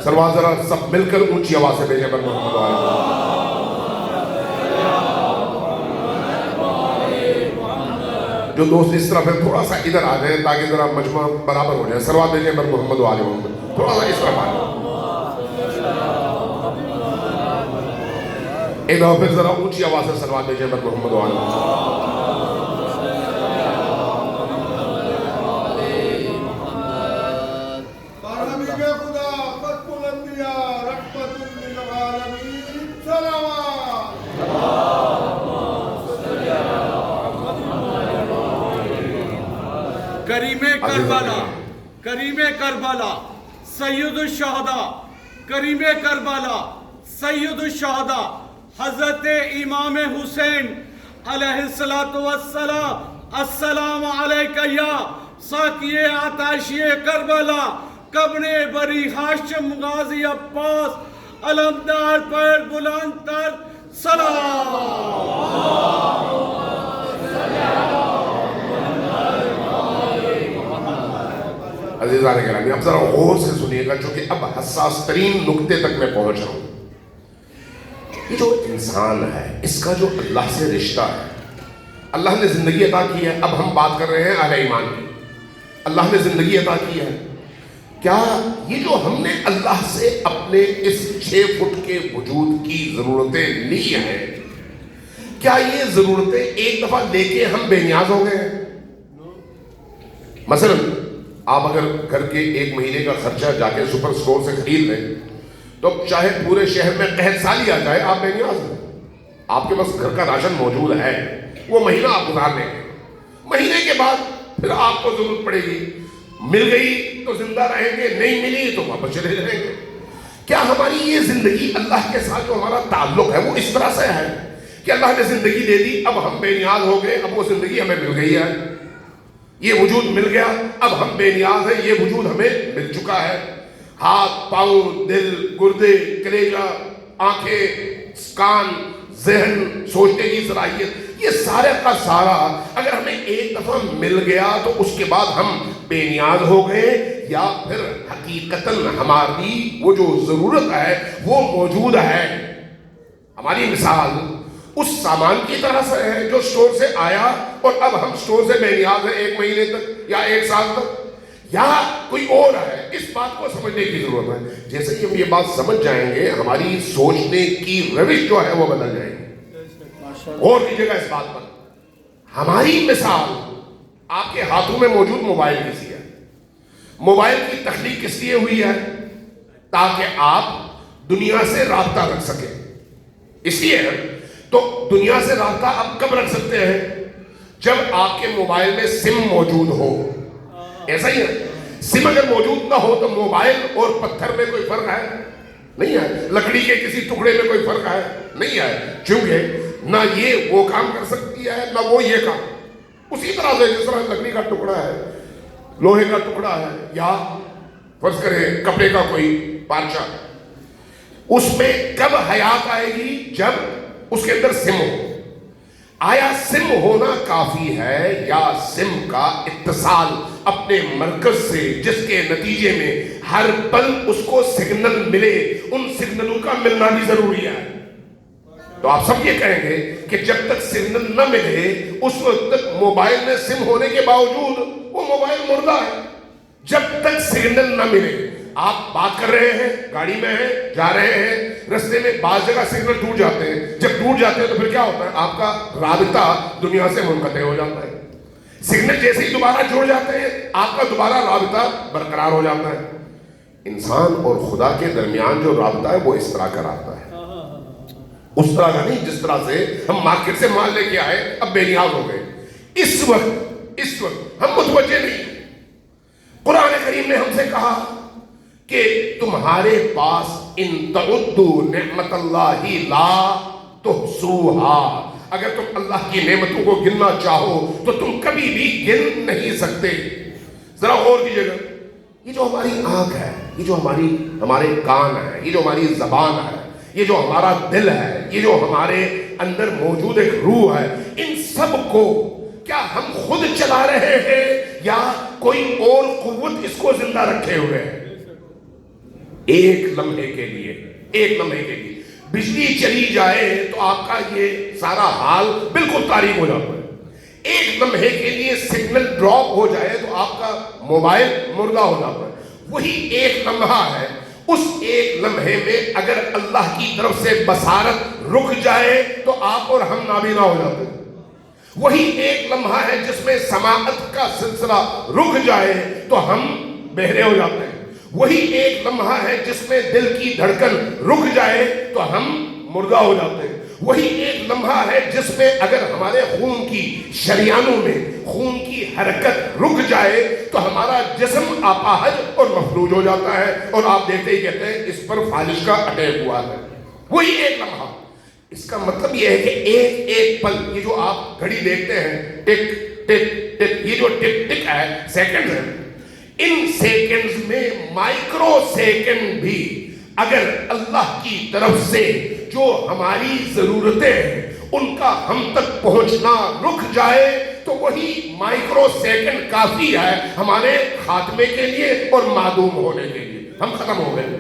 سلوات ذرا سب مل کر اونچی آواز سے بھیجیں پر محمد جو دوست اس طرف ہے تھوڑا سا ادھر آ جائیں تاکہ ذرا مجمع برابر ہو جائے. سلوات بھیجیں پر محمد و آل محمد. تھوڑا سا اس طرف آ جائیں. ایک دفعہ پھر ذرا اونچی آواز سے سلوات بھیجیں پر محمد و آل محمد. کریم کربلا سید الشہداء، کریم کربلا سید الشہداء حضرت امام حسین علیہ السلام. السلام علیکہ یا ساقی آتشی کربلا، کبر بری ہاشم غازی عباس علمدار پر بلند تر سلام. عزیزان گرامی، اب ذرا غور سے سنیے گا چونکہ اب حساس ترین نقطے تک میں پہنچ رہا ہوں. یہ جو انسان ہے اس کا جو اللہ سے رشتہ ہے، اللہ نے زندگی عطا کی ہے. اب ہم بات کر رہے ہیں اہل ایمان کی. اللہ نے زندگی عطا کی ہے. کیا یہ جو ہم نے اللہ سے اپنے اس 6 فٹ کے وجود کی ضرورتیں لی ہیں، کیا یہ ضرورتیں ایک دفعہ لے کے ہم بے نیاز ہو گئے ہیں؟ مثلا آپ اگر گھر کے 1 مہینے کا خرچہ جا کے سپر سٹور سے خرید لیں تو چاہے پورے شہر میں قحط سالی آ جائے آپ بے نیاز ہیں. آپ کے پاس گھر کا راشن موجود ہے، وہ مہینہ آپ گزار لیں گے. مہینے کے بعد پھر آپ کو ضرورت پڑے گی، مل گئی تو زندہ رہیں گے، نہیں ملی تو واپس چلے جائیں گے. کیا ہماری یہ زندگی اللہ کے ساتھ جو ہمارا تعلق ہے وہ اس طرح سے ہے کہ اللہ نے زندگی دے دی، اب ہم بے نیاز ہو گئے، اب وہ زندگی ہمیں مل گئی ہے، یہ وجود مل گیا، اب ہم بے نیاز ہیں، یہ وجود ہمیں مل چکا ہے. ہاتھ، پاؤں، دل، گردے، کلیجہ، آنکھیں، کان، ذہن، سوچنے کی صلاحیت، یہ سارے کا سارا اگر ہمیں ایک دفعہ مل گیا تو اس کے بعد ہم بے نیاز ہو گئے، یا پھر حقیقتاً ہماری وہ جو ضرورت ہے وہ موجود ہے. ہماری مثال اس سامان کی طرح سے ہے جو سٹور سے آیا اور اب ہم سٹور سے بے نیاز ہیں 1 مہینے تک یا 1 سال تک، یا کوئی اور ہے. اس بات کو سمجھنے کی ضرورت ہے. جیسے ہی ہم یہ بات سمجھ جائیں گے ہماری سوچنے کی روش جو ہے وہ بدل جائے گی. غور کیجیے گا اس بات پر. ہماری مثال آپ کے ہاتھوں میں موجود موبائل کسی ہے. موبائل کی تخلیق کس لیے ہوئی ہے؟ تاکہ آپ دنیا سے رابطہ رکھ سکیں. اس لیے تو دنیا سے رابطہ آپ کب رکھ سکتے ہیں؟ جب آپ کے موبائل میں سم موجود ہو. ایسا ہی ہے. سم اگر موجود نہ ہو تو موبائل اور پتھر میں کوئی فرق ہے؟ نہیں ہے. لکڑی کے کسی ٹکڑے میں کوئی فرق ہے؟ نہیں ہے. چونکہ نہ یہ وہ کام کر سکتی ہے نہ وہ یہ کام. اسی طرح سے جس طرح لکڑی کا ٹکڑا ہے، لوہے کا ٹکڑا ہے، یا فرض کریں کپڑے کا کوئی پارچہ، اس میں کب حیات آئے گی؟ جب اس کے اندر سم ہو. آیا سم ہونا کافی ہے یا سم کا اتصال اپنے مرکز سے، جس کے نتیجے میں ہر پل اس کو سگنل ملے، ان سگنلوں کا ملنا بھی ضروری ہے؟ تو آپ سب یہ کہیں گے کہ جب تک سگنل نہ ملے اس وقت تک موبائل میں سم ہونے کے باوجود وہ موبائل مردہ ہے. جب تک سگنل نہ ملے، آپ بات کر رہے ہیں، گاڑی میں ہیں، جا رہے ہیں، رستے میں بعض جگہ سگنل ٹوٹ جاتے ہیں. جب ٹوٹ جاتے ہیں تو پھر کیا ہوتا ہے؟ آپ کا رابطہ دنیا سے منقطع ہو جاتا ہے. سگنل جیسے ہی دوبارہ جڑ جاتے ہیں آپ کا دوبارہ رابطہ برقرار ہو جاتا ہے. انسان اور خدا کے درمیان جو رابطہ ہے وہ اس طرح کا رابطہ ہے. اس طرح کا نہیں جس طرح سے ہم مارکیٹ سے مال لے کے آئے اب بے نیاز ہو گئے. اس وقت ہم متوجہ نہیں. قرآن کریم نے ہم سے کہا کہ تمہارے پاس ان تعدوا نعمت اللہ لا تحصوها، اگر تم اللہ کی نعمتوں کو گننا چاہو تو تم کبھی بھی گن نہیں سکتے. ذرا غور کیجیے گا. یہ جو ہماری آنکھ ہے، یہ جو ہمارے کان ہے، یہ جو ہماری زبان ہے، یہ جو ہمارا دل ہے، یہ جو ہمارے اندر موجود ایک روح ہے، ان سب کو کیا ہم خود چلا رہے ہیں یا کوئی اور قوت اس کو زندہ رکھے ہوئے ہے؟ ایک لمحے کے لیے بجلی چلی جائے تو آپ کا یہ سارا حال بالکل تاریک ہو جاتا ہے. ایک لمحے کے لیے سگنل ڈراپ ہو جائے تو آپ کا موبائل مردہ ہو جاتا ہے. وہی ایک لمحہ ہے. اس ایک لمحے میں اگر اللہ کی طرف سے بصارت رک جائے تو آپ اور ہم نابینا ہو جاتے ہیں. وہی ایک لمحہ ہے جس میں سماعت کا سلسلہ رک جائے تو ہم بہرے ہو جاتے ہیں. وہی ایک لمحہ ہے جس میں دل کی دھڑکن رک جائے تو ہم مردہ ہو جاتے ہیں. وہی ایک لمحہ ہے جس میں اگر ہمارے خون کی شریانوں میں خون کی حرکت رک جائے تو ہمارا جسم اپاہج اور مفلوج ہو جاتا ہے اور آپ دیکھتے ہی کہتے ہیں اس پر فالش کا اٹیک ہوا ہے. وہی ایک لمحہ. اس کا مطلب یہ ہے کہ ایک ایک پل، یہ جو آپ گھڑی دیکھتے ہیں ٹک ٹک ٹک، یہ جو ٹک ٹک ہے سیکنڈ ہے، ان سیکنڈز میں مائکرو سیکنڈ بھی اگر اللہ کی طرف سے جو ہماری ضرورتیں ہیں ان کا ہم تک پہنچنا رک جائے وہی مائکرو سیکنڈ کافی ہے ہمارے خاتمے کے لیے اور معدوم ہونے کے لیے. ہم ختم ہو گئے,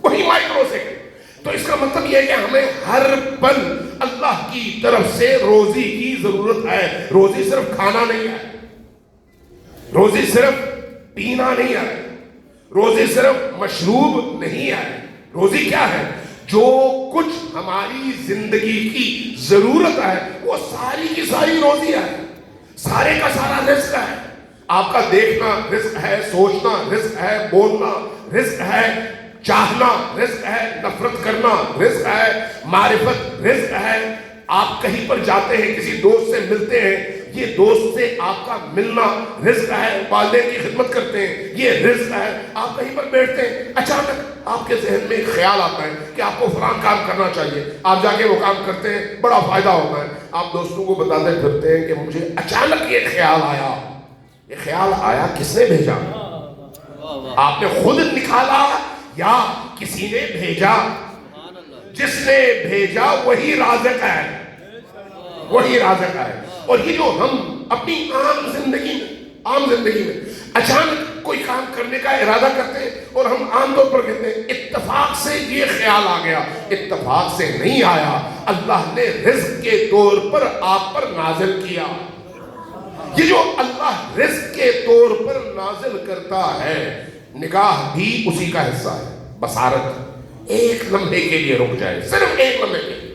وہی مائکرو سیکنڈ. تو اس کا مطلب یہ ہے کہ ہمیں ہر پل اللہ کی طرف سے روزی کی ضرورت ہے. روزی صرف کھانا نہیں ہے, روزی صرف پینا نہیں ہے, روزی صرف مشروب نہیں ہے. روزی کیا ہے؟ جو کچھ ہماری زندگی کی ضرورت ہے وہ ساری کی ساری روزی ہے, سارے کا سارا رزق ہے. آپ کا دیکھنا رزق ہے, سوچنا رزق ہے, بولنا رزق ہے, چاہنا رزق ہے, نفرت کرنا رزق ہے, معرفت رزق ہے. آپ کہیں پر جاتے ہیں, کسی دوست سے ملتے ہیں, یہ دوست سے آپ کا ملنا رزق ہے. والدین کی خدمت کرتے ہیں, یہ رزق ہے. آپ کہیں پر بیٹھتے ہیں, اچانک آپ کے ذہن میں ایک خیال آتا ہے کہ آپ کو فلاں کام کرنا چاہیے. آپ جا کے وہ کام کرتے ہیں, بڑا فائدہ ہوتا ہے. آپ دوستوں کو بتاتے پھرتے ہیں کہ مجھے اچانک یہ خیال آیا. یہ خیال آیا کس نے بھیجا؟ آپ نے خود نکالا یا کسی نے بھیجا؟ جس نے بھیجا وہی رازق ہے, وہی رازق ہے. اور یہ جو ہم اپنی عام زندگی میں اچانک کوئی کام کرنے کا ارادہ کرتے ہیں اور ہم عام طور پر کہتے ہیں اتفاق سے یہ خیال آ گیا. اتفاق سے نہیں آیا, اللہ نے رزق کے طور پر آپ پر نازل کیا. یہ جو اللہ رزق کے طور پر نازل کرتا ہے, نگاہ بھی اسی کا حصہ ہے. بصارت ایک لمحے کے لیے رک جائے, صرف ایک لمحے کے لیے,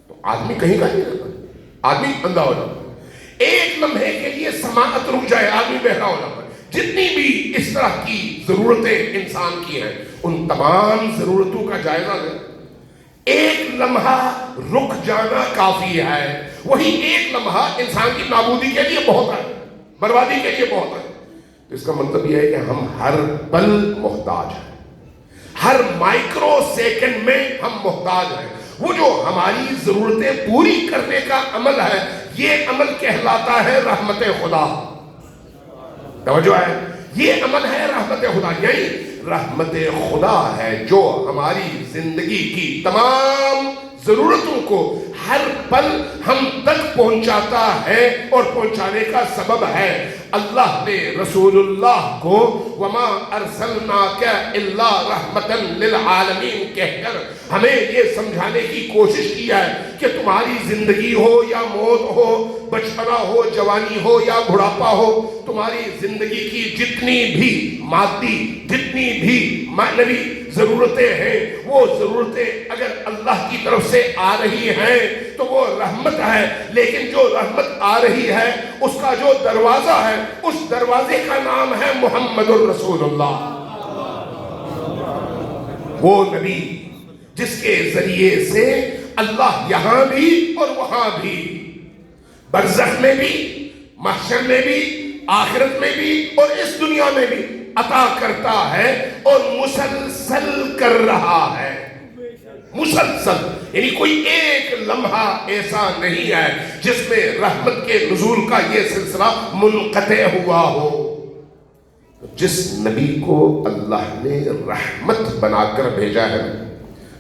تو آدمی کہیں کا نہیں رہتا, آدمی اندھا ہو جاتا ہے. ایک لمحے کے لیے سماعت رک جائے, آدمی بہرا ہو جاتا ہے. جتنی بھی اس طرح کی ضرورتیں انسان کی ہیں, ان تمام ضرورتوں کا جائزہ لیں. ایک لمحہ رک جانا کافی ہے. وہی ایک لمحہ انسان کی نابودی کے لیے بہت ہے, بربادی کے لیے بہت ہے. اس کا مطلب یہ ہے کہ ہم ہر پل محتاج ہیں, ہر مائکرو سیکنڈ میں ہم محتاج ہیں. وہ جو ہماری ضرورتیں پوری کرنے کا عمل ہے, یہ عمل کہلاتا ہے رحمت خدا. توجہ ہے, یہ عمل ہے رحمت خدا. یعنی رحمت خدا ہے جو ہماری زندگی کی تمام ضرورتوں کو ہر پل ہم تک پہنچاتا ہے اور پہنچانے کا سبب ہے. اللہ نے رسول اللہ کو وما ارسلناک الا رحمتا للعالمین کہہ کر ہمیں یہ سمجھانے کی کوشش کی ہے کہ تمہاری زندگی ہو یا موت ہو, بچپنا ہو, جوانی ہو یا بڑھاپا ہو, تمہاری زندگی کی جتنی بھی مادی, جتنی بھی معنوی ضرورتیں ہیں, وہ ضرورتیں اگر اللہ کی طرف سے آ رہی ہیں تو وہ رحمت ہے. لیکن جو رحمت آ رہی ہے اس کا جو دروازہ ہے, اس دروازے کا نام ہے محمد الرسول اللہ, وہ نبی جس کے ذریعے سے اللہ یہاں بھی اور وہاں بھی, برزخ میں بھی, محشر میں بھی, آخرت میں بھی اور اس دنیا میں بھی عطا کرتا ہے اور مسلسل کر رہا ہے. مسلسل, یعنی کوئی ایک لمحہ ایسا نہیں ہے جس میں رحمت کے نزول کا یہ سلسلہ منقطع ہوا ہو. جس نبی کو اللہ نے رحمت بنا کر بھیجا ہے,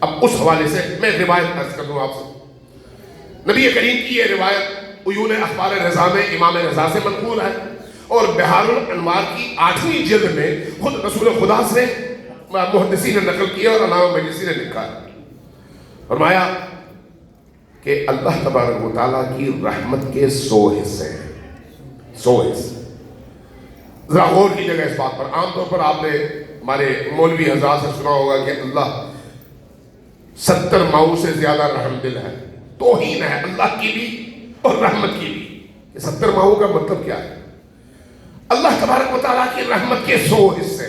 اب اس حوالے سے میں روایت عرض کر دوں آپ سے. نبی کریم کی یہ روایت عیون اخبار رضا میں امام رضا سے منقول ہے, اور بحار الانوار کی 8ویں جلد میں خود رسول خدا سے محدثین نے نقل کیا اور علامہ مجلسی نے لکھا ہے. فرمایا کہ اللہ تبارک و تعالیٰ کی رحمت کے 100 حصے ہیں, 100 حصے. ذرا غور کیجیے گا اس بات پر. عام طور پر آپ نے ہمارے مولوی حضرات سے سنا ہوگا کہ اللہ 70 ماؤں سے زیادہ رحم دل ہے. توہین ہے اللہ کی بھی اور رحمت کی بھی. یہ 70 ماؤں کا مطلب کیا ہے؟ اللہ تبارک و تعالیٰ کی رحمت کے 100 حصے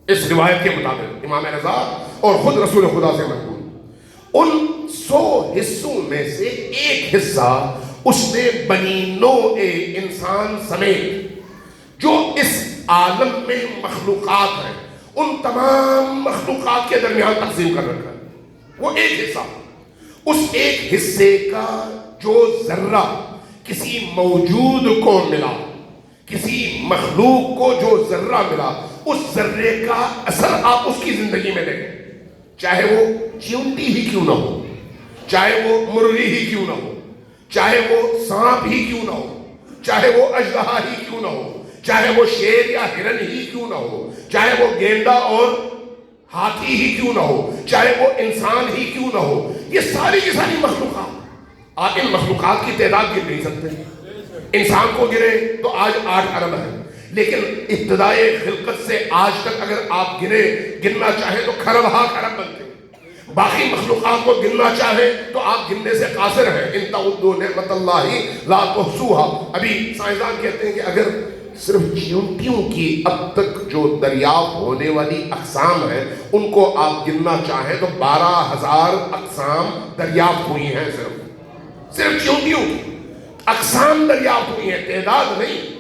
اس روایت کے مطابق امام رضا اور خود رسول خدا سے منقول. ان 100 حصوں میں سے ایک حصہ اس نے بنی نوع انسان سمیت جو اس عالم میں مخلوقات ہیں, ان تمام مخلوقات کے درمیان تقسیم کر رکھا ہے. وہ ایک حصہ, اس ایک حصے کا جو ذرہ کسی موجود کو ملا, کسی مخلوق کو جو ذرہ ملا, اس ذرے کا اثر آپ اس کی زندگی میں دیکھیں. چاہے وہ چیونٹی ہی کیوں نہ ہو, چاہے وہ مرغی ہی کیوں نہ ہو, چاہے وہ سانپ ہی کیوں نہ ہو, چاہے وہ اژدہا ہی کیوں نہ ہو، چاہے وہ شیر یا ہرن ہی کیوں نہ ہو، چاہے وہ گینڈا اور ہاتھی ہی کیوں نہ ہو، چاہے وہ انسان ہی کیوں نہ ہو، یہ ساری کی ساری مخلوقات، آپ ان مخلوقات کی تعداد گر نہیں سکتے۔ انسان کو گرے تو آج 8 ارب ہے، لیکن ابتدائے خلقت سے آج تک اگر آپ گننا چاہیں تو کھربہا کھرب بنتے ہیں۔ باقی مخلوقات کو گننا چاہیں تو آپ گننے سے قاصر ہیں۔ ان تعدوا نعمت اللہ لا تحصوها، ابھی سائنسدان کہتے ہیں کہ اگر صرف چیونٹیوں کی اب تک جو دریافت ہونے والی اقسام ہیں ان کو آپ گننا چاہیں تو 12,000 اقسام دریافت ہوئی ہیں۔ صرف چیونٹیوں کی اقسام دریافت ہوئی ہیں، تعداد نہیں۔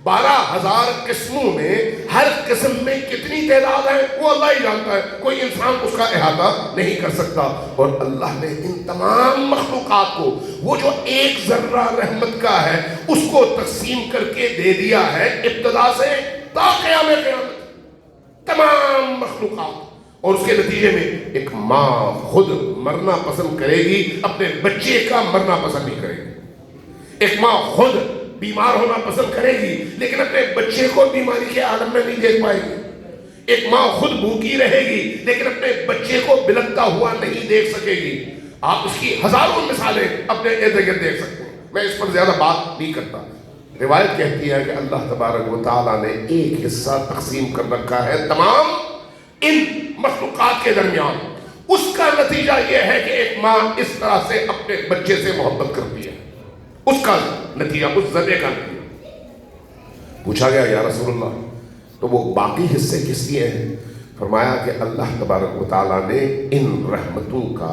12,000 قسموں میں ہر قسم میں کتنی تعداد ہے وہ اللہ ہی جانتا ہے، کوئی انسان اس کا احاطہ نہیں کر سکتا۔ اور اللہ نے ان تمام مخلوقات کو وہ جو ایک ذرہ رحمت کا ہے اس کو تقسیم کر کے دے دیا ہے، ابتدا سے تا قیام قیامت تمام مخلوقات۔ اور اس کے نتیجے میں ایک ماں خود مرنا پسند کرے گی، اپنے بچے کا مرنا پسند نہیں کرے گی۔ ایک ماں خود بیمار ہونا پسند کرے گی لیکن اپنے بچے کو بیماری کے عالم میں نہیں دیکھ پائے گی۔ ایک ماں خود بھوکی رہے گی لیکن اپنے بچے کو بلکتا ہوا نہیں دیکھ سکے گی۔ آپ اس کی ہزاروں مثالیں اپنے ارد گرد دیکھ سکتے ہیں، میں اس پر زیادہ بات نہیں کرتا۔ روایت کہتی ہے کہ اللہ تبارک و تعالیٰ نے ایک حصہ تقسیم کر رکھا ہے تمام ان مخلوقات کے درمیان، اس کا نتیجہ یہ ہے کہ ایک ماں اس طرح سے اپنے بچے سے محبت کرتی ہے، اس کا نتیجہ، اس ذرے کا نتیجہ۔ پوچھا گیا یا رسول اللہ تو وہ باقی حصے کس لیے ہیں؟ فرمایا کہ اللہ تبارک و تعالیٰ نے ان رحمتوں کا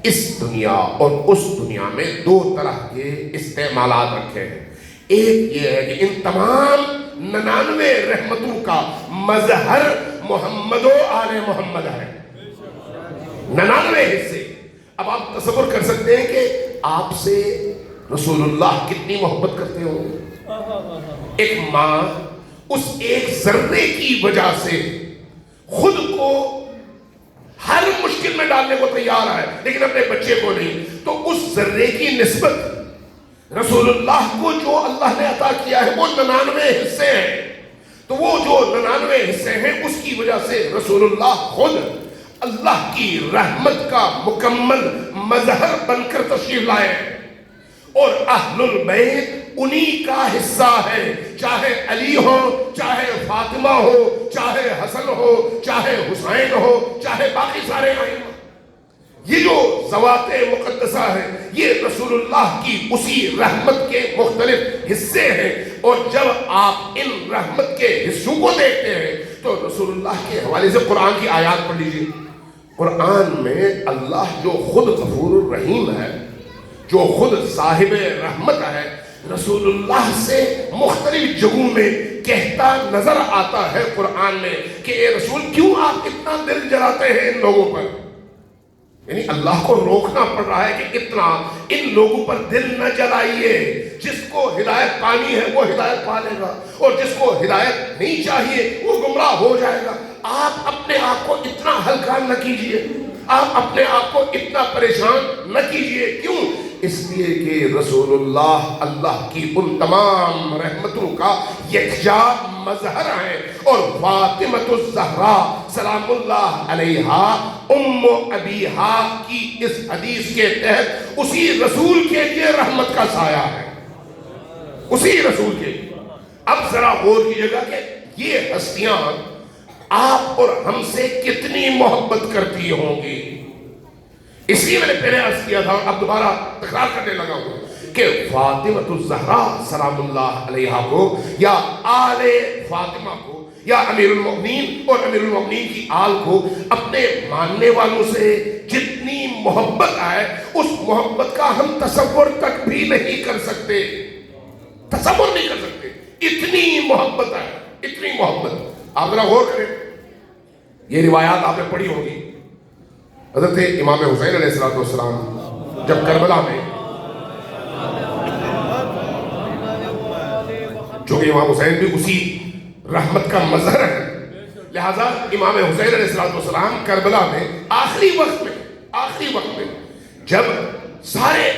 اس دنیا اور اس دنیا میں 2 طرح کے استعمالات رکھے ہیں۔ ایک یہ ہے کہ ان تمام 99 رحمتوں کا مظہر محمد و آل محمد ہے، 99 حصے۔ اب آپ تصور کر سکتے ہیں کہ آپ سے رسول اللہ کتنی محبت کرتے ہوں۔ ایک ماں اس ایک ذرے کی وجہ سے خود کو ہر مشکل میں ڈالنے کو تیار ہے لیکن اپنے بچے کو نہیں، تو اس ذرے کی نسبت رسول اللہ کو جو اللہ نے عطا کیا ہے وہ 99 حصے ہیں۔ تو وہ جو 99 حصے ہیں اس کی وجہ سے رسول اللہ خود اللہ کی رحمت کا مکمل مظہر بن کر تشریف لائے ہیں، اور اہل البیت انہی کا حصہ ہے، چاہے علی ہو، چاہے فاطمہ ہو، چاہے حسن ہو، چاہے حسین ہو، چاہے باقی سارے ائمہ۔ یہ جو ذوات مقدسہ ہیں یہ رسول اللہ کی اسی رحمت کے مختلف حصے ہیں، اور جب آپ ان رحمت کے حصوں کو دیکھتے ہیں تو رسول اللہ کے حوالے سے قرآن کی آیات پڑھ لیجئے۔ قرآن میں اللہ جو خود غفور الرحیم ہے، جو خود صاحب رحمت ہے، رسول اللہ سے مختلف جگہوں میں کہتا نظر آتا ہے قرآن میں کہ اے رسول کیوں آپ اتنا دل جلاتے ہیں ان لوگوں پر؟ یعنی اللہ کو روکنا پڑ رہا ہے کہ اتنا ان لوگوں پر دل نہ جلائیے، جس کو ہدایت پانی ہے وہ ہدایت پا لے گا، اور جس کو ہدایت نہیں چاہیے وہ گمراہ ہو جائے گا۔ آپ اپنے آپ کو اتنا ہلکا نہ کیجئے، آپ اپنے آپ کو اتنا پریشان نہ کیجئے۔ کیوں؟ اس لیے کہ رسول اللہ کی ان تمام رحمتوں کا یکجا مظہر ہے، اور فاطمۃ الزہرا سلام اللہ علیہا ام ابیہا کی اس حدیث کے تحت اسی رسول کے لیے رحمت کا سایہ ہے، اسی رسول کے لیے۔ اب ذرا غور کیجئے گا کہ یہ ہستیاں آپ اور ہم سے کتنی محبت کرتی ہوں گی۔ اس لیے میں نے پہلے عرض کیا تھا، اب دوبارہ تکرار کرنے لگا ہوں کہ فاطمۃ الزہرا سلام اللہ علیہا کو یا آل فاطمہ کو یا امیر المؤمنین اور امیر المؤمنین کی آل کو اپنے ماننے والوں سے جتنی محبت ہے اس محبت کا ہم تصور تک بھی نہیں کر سکتے، تصور نہیں کر سکتے، اتنی محبت ہے، اتنی محبت۔ آپ ذرا غور کریں، یہ روایات آپ نے پڑھی ہوگی، حضرت امام حسین علیہ السلام جب کربلا میں، چونکہ امام حسین بھی اسی رحمت کا مظہر ہے، لہذا امام حسین علیہ السلام کربلا میں آخری وقت میں جب سارے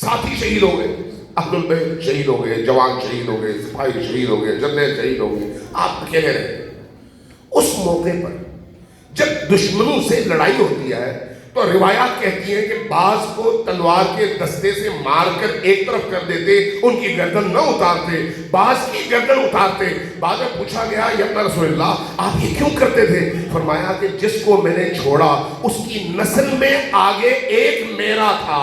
ساتھی شہید ہو گئے، اہل البیت شہید ہو گئے، جوان شہید ہو گئے، سپاہی شہید ہو گئے، جنرل شہید ہو گئے، آپ اکیلے رہے۔ اس موقع پر جب دشمنوں سے لڑائی ہوتی ہے تو روایات کہتی ہیں کہ بعض کو تلوار کے دستے سے مار کر ایک طرف کر دیتے، ان کی گردن نہ اتارتے، بعض کی گردن اتارتے۔ بعد میں پوچھا گیا یا رسول اللہ آپ یہ کیوں کرتے تھے؟ فرمایا کہ جس کو میں نے چھوڑا اس کی نسل میں آگے ایک میرا تھا،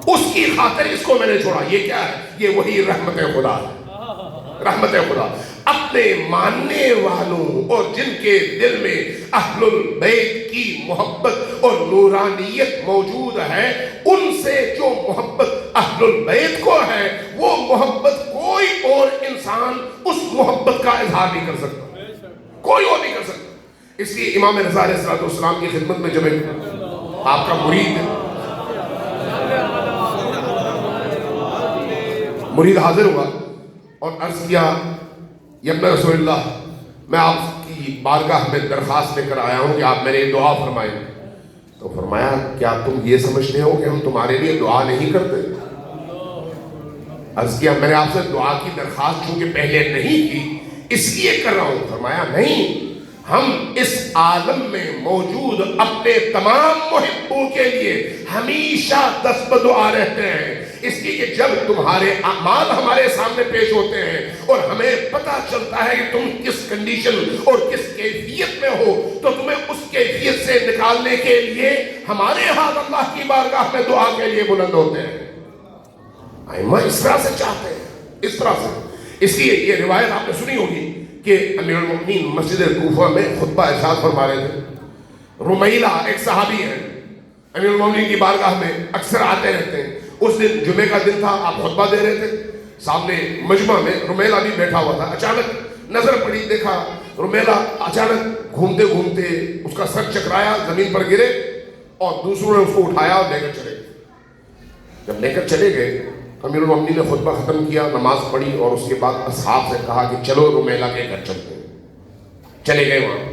اس کی خاطر اس کو میں نے چھوڑا۔ یہ کیا ہے؟ یہ وہی رحمت خدا ہے، رحمت خدا۔ اپنے ماننے والوں اور جن کے دل میں اہل البیت کی محبت اور نورانیت موجود ہے، ان سے جو محبت اہل البیت کو ہے، وہ محبت کوئی اور انسان اس محبت کا اظہار نہیں کر سکتا، کوئی اور نہیں کر سکتا۔ اس لیے امام رضا علیہ السلام کی خدمت میں جب آپ کا مرید حاضر ہوا اور عرض کیا یا ابن رسول اللہ میں آپ کی بارگاہ میں درخواست لے کر آیا ہوں کہ آپ میرے دعا فرمائیں، تو فرمایا کیا تم یہ سمجھتے ہو کہ ہم تمہارے لیے دعا نہیں کرتے؟ عرض کیا میں نے آپ سے دعا کی درخواست چونکہ پہلے نہیں کی اس لیے کر رہا ہوں۔ فرمایا نہیں، ہم اس عالم میں موجود اپنے تمام محبوں کے لیے ہمیشہ دست بدعا رہتے ہیں، اس لیے کہ جب تمہارے اعمال ہمارے سامنے پیش ہوتے ہیں اور ہمیں پتہ چلتا ہے کہ تم کس کنڈیشن اور کس کیفیت میں ہو، تو تمہیں اس کیفیت سے نکالنے کے لیے ہمارے ہاتھ اللہ کی بارگاہ میں دعا کے لیے بلند ہوتے ہیں۔ ائمہ اس طرح سے چاہتے ہیں، اس طرح سے۔ اس لیے یہ روایت آپ نے سنی ہوگی کہ امیر المؤمنین مسجد کوفہ میں خطبہ ارشاد فرما رہے تھے۔ رمیلہ ایک صحابی ہے، امیر المؤمنین کی بارگاہ میں اکثر آتے رہتے ہیں۔ اس دن جمعے کا دن تھا، آپ خطبہ دے رہے تھے، سامنے مجمع میں رمیلہ بھی بیٹھا ہوا تھا۔ اچانک نظر پڑی، دیکھا رمیلہ اچانک گھومتے گھومتے اس کا سر چکرایا، زمین پر گرے اور دوسروں نے اس کو اٹھایا اور لے کر چلے گئے۔ جب لے کر چلے گئے امیر المؤمنین نے خطبہ ختم کیا، نماز پڑھی اور اس کے بعد اصحاب سے کہا کہ چلو رمیلہ کے گھر چلتے ہیں۔ چلے گئے، وہاں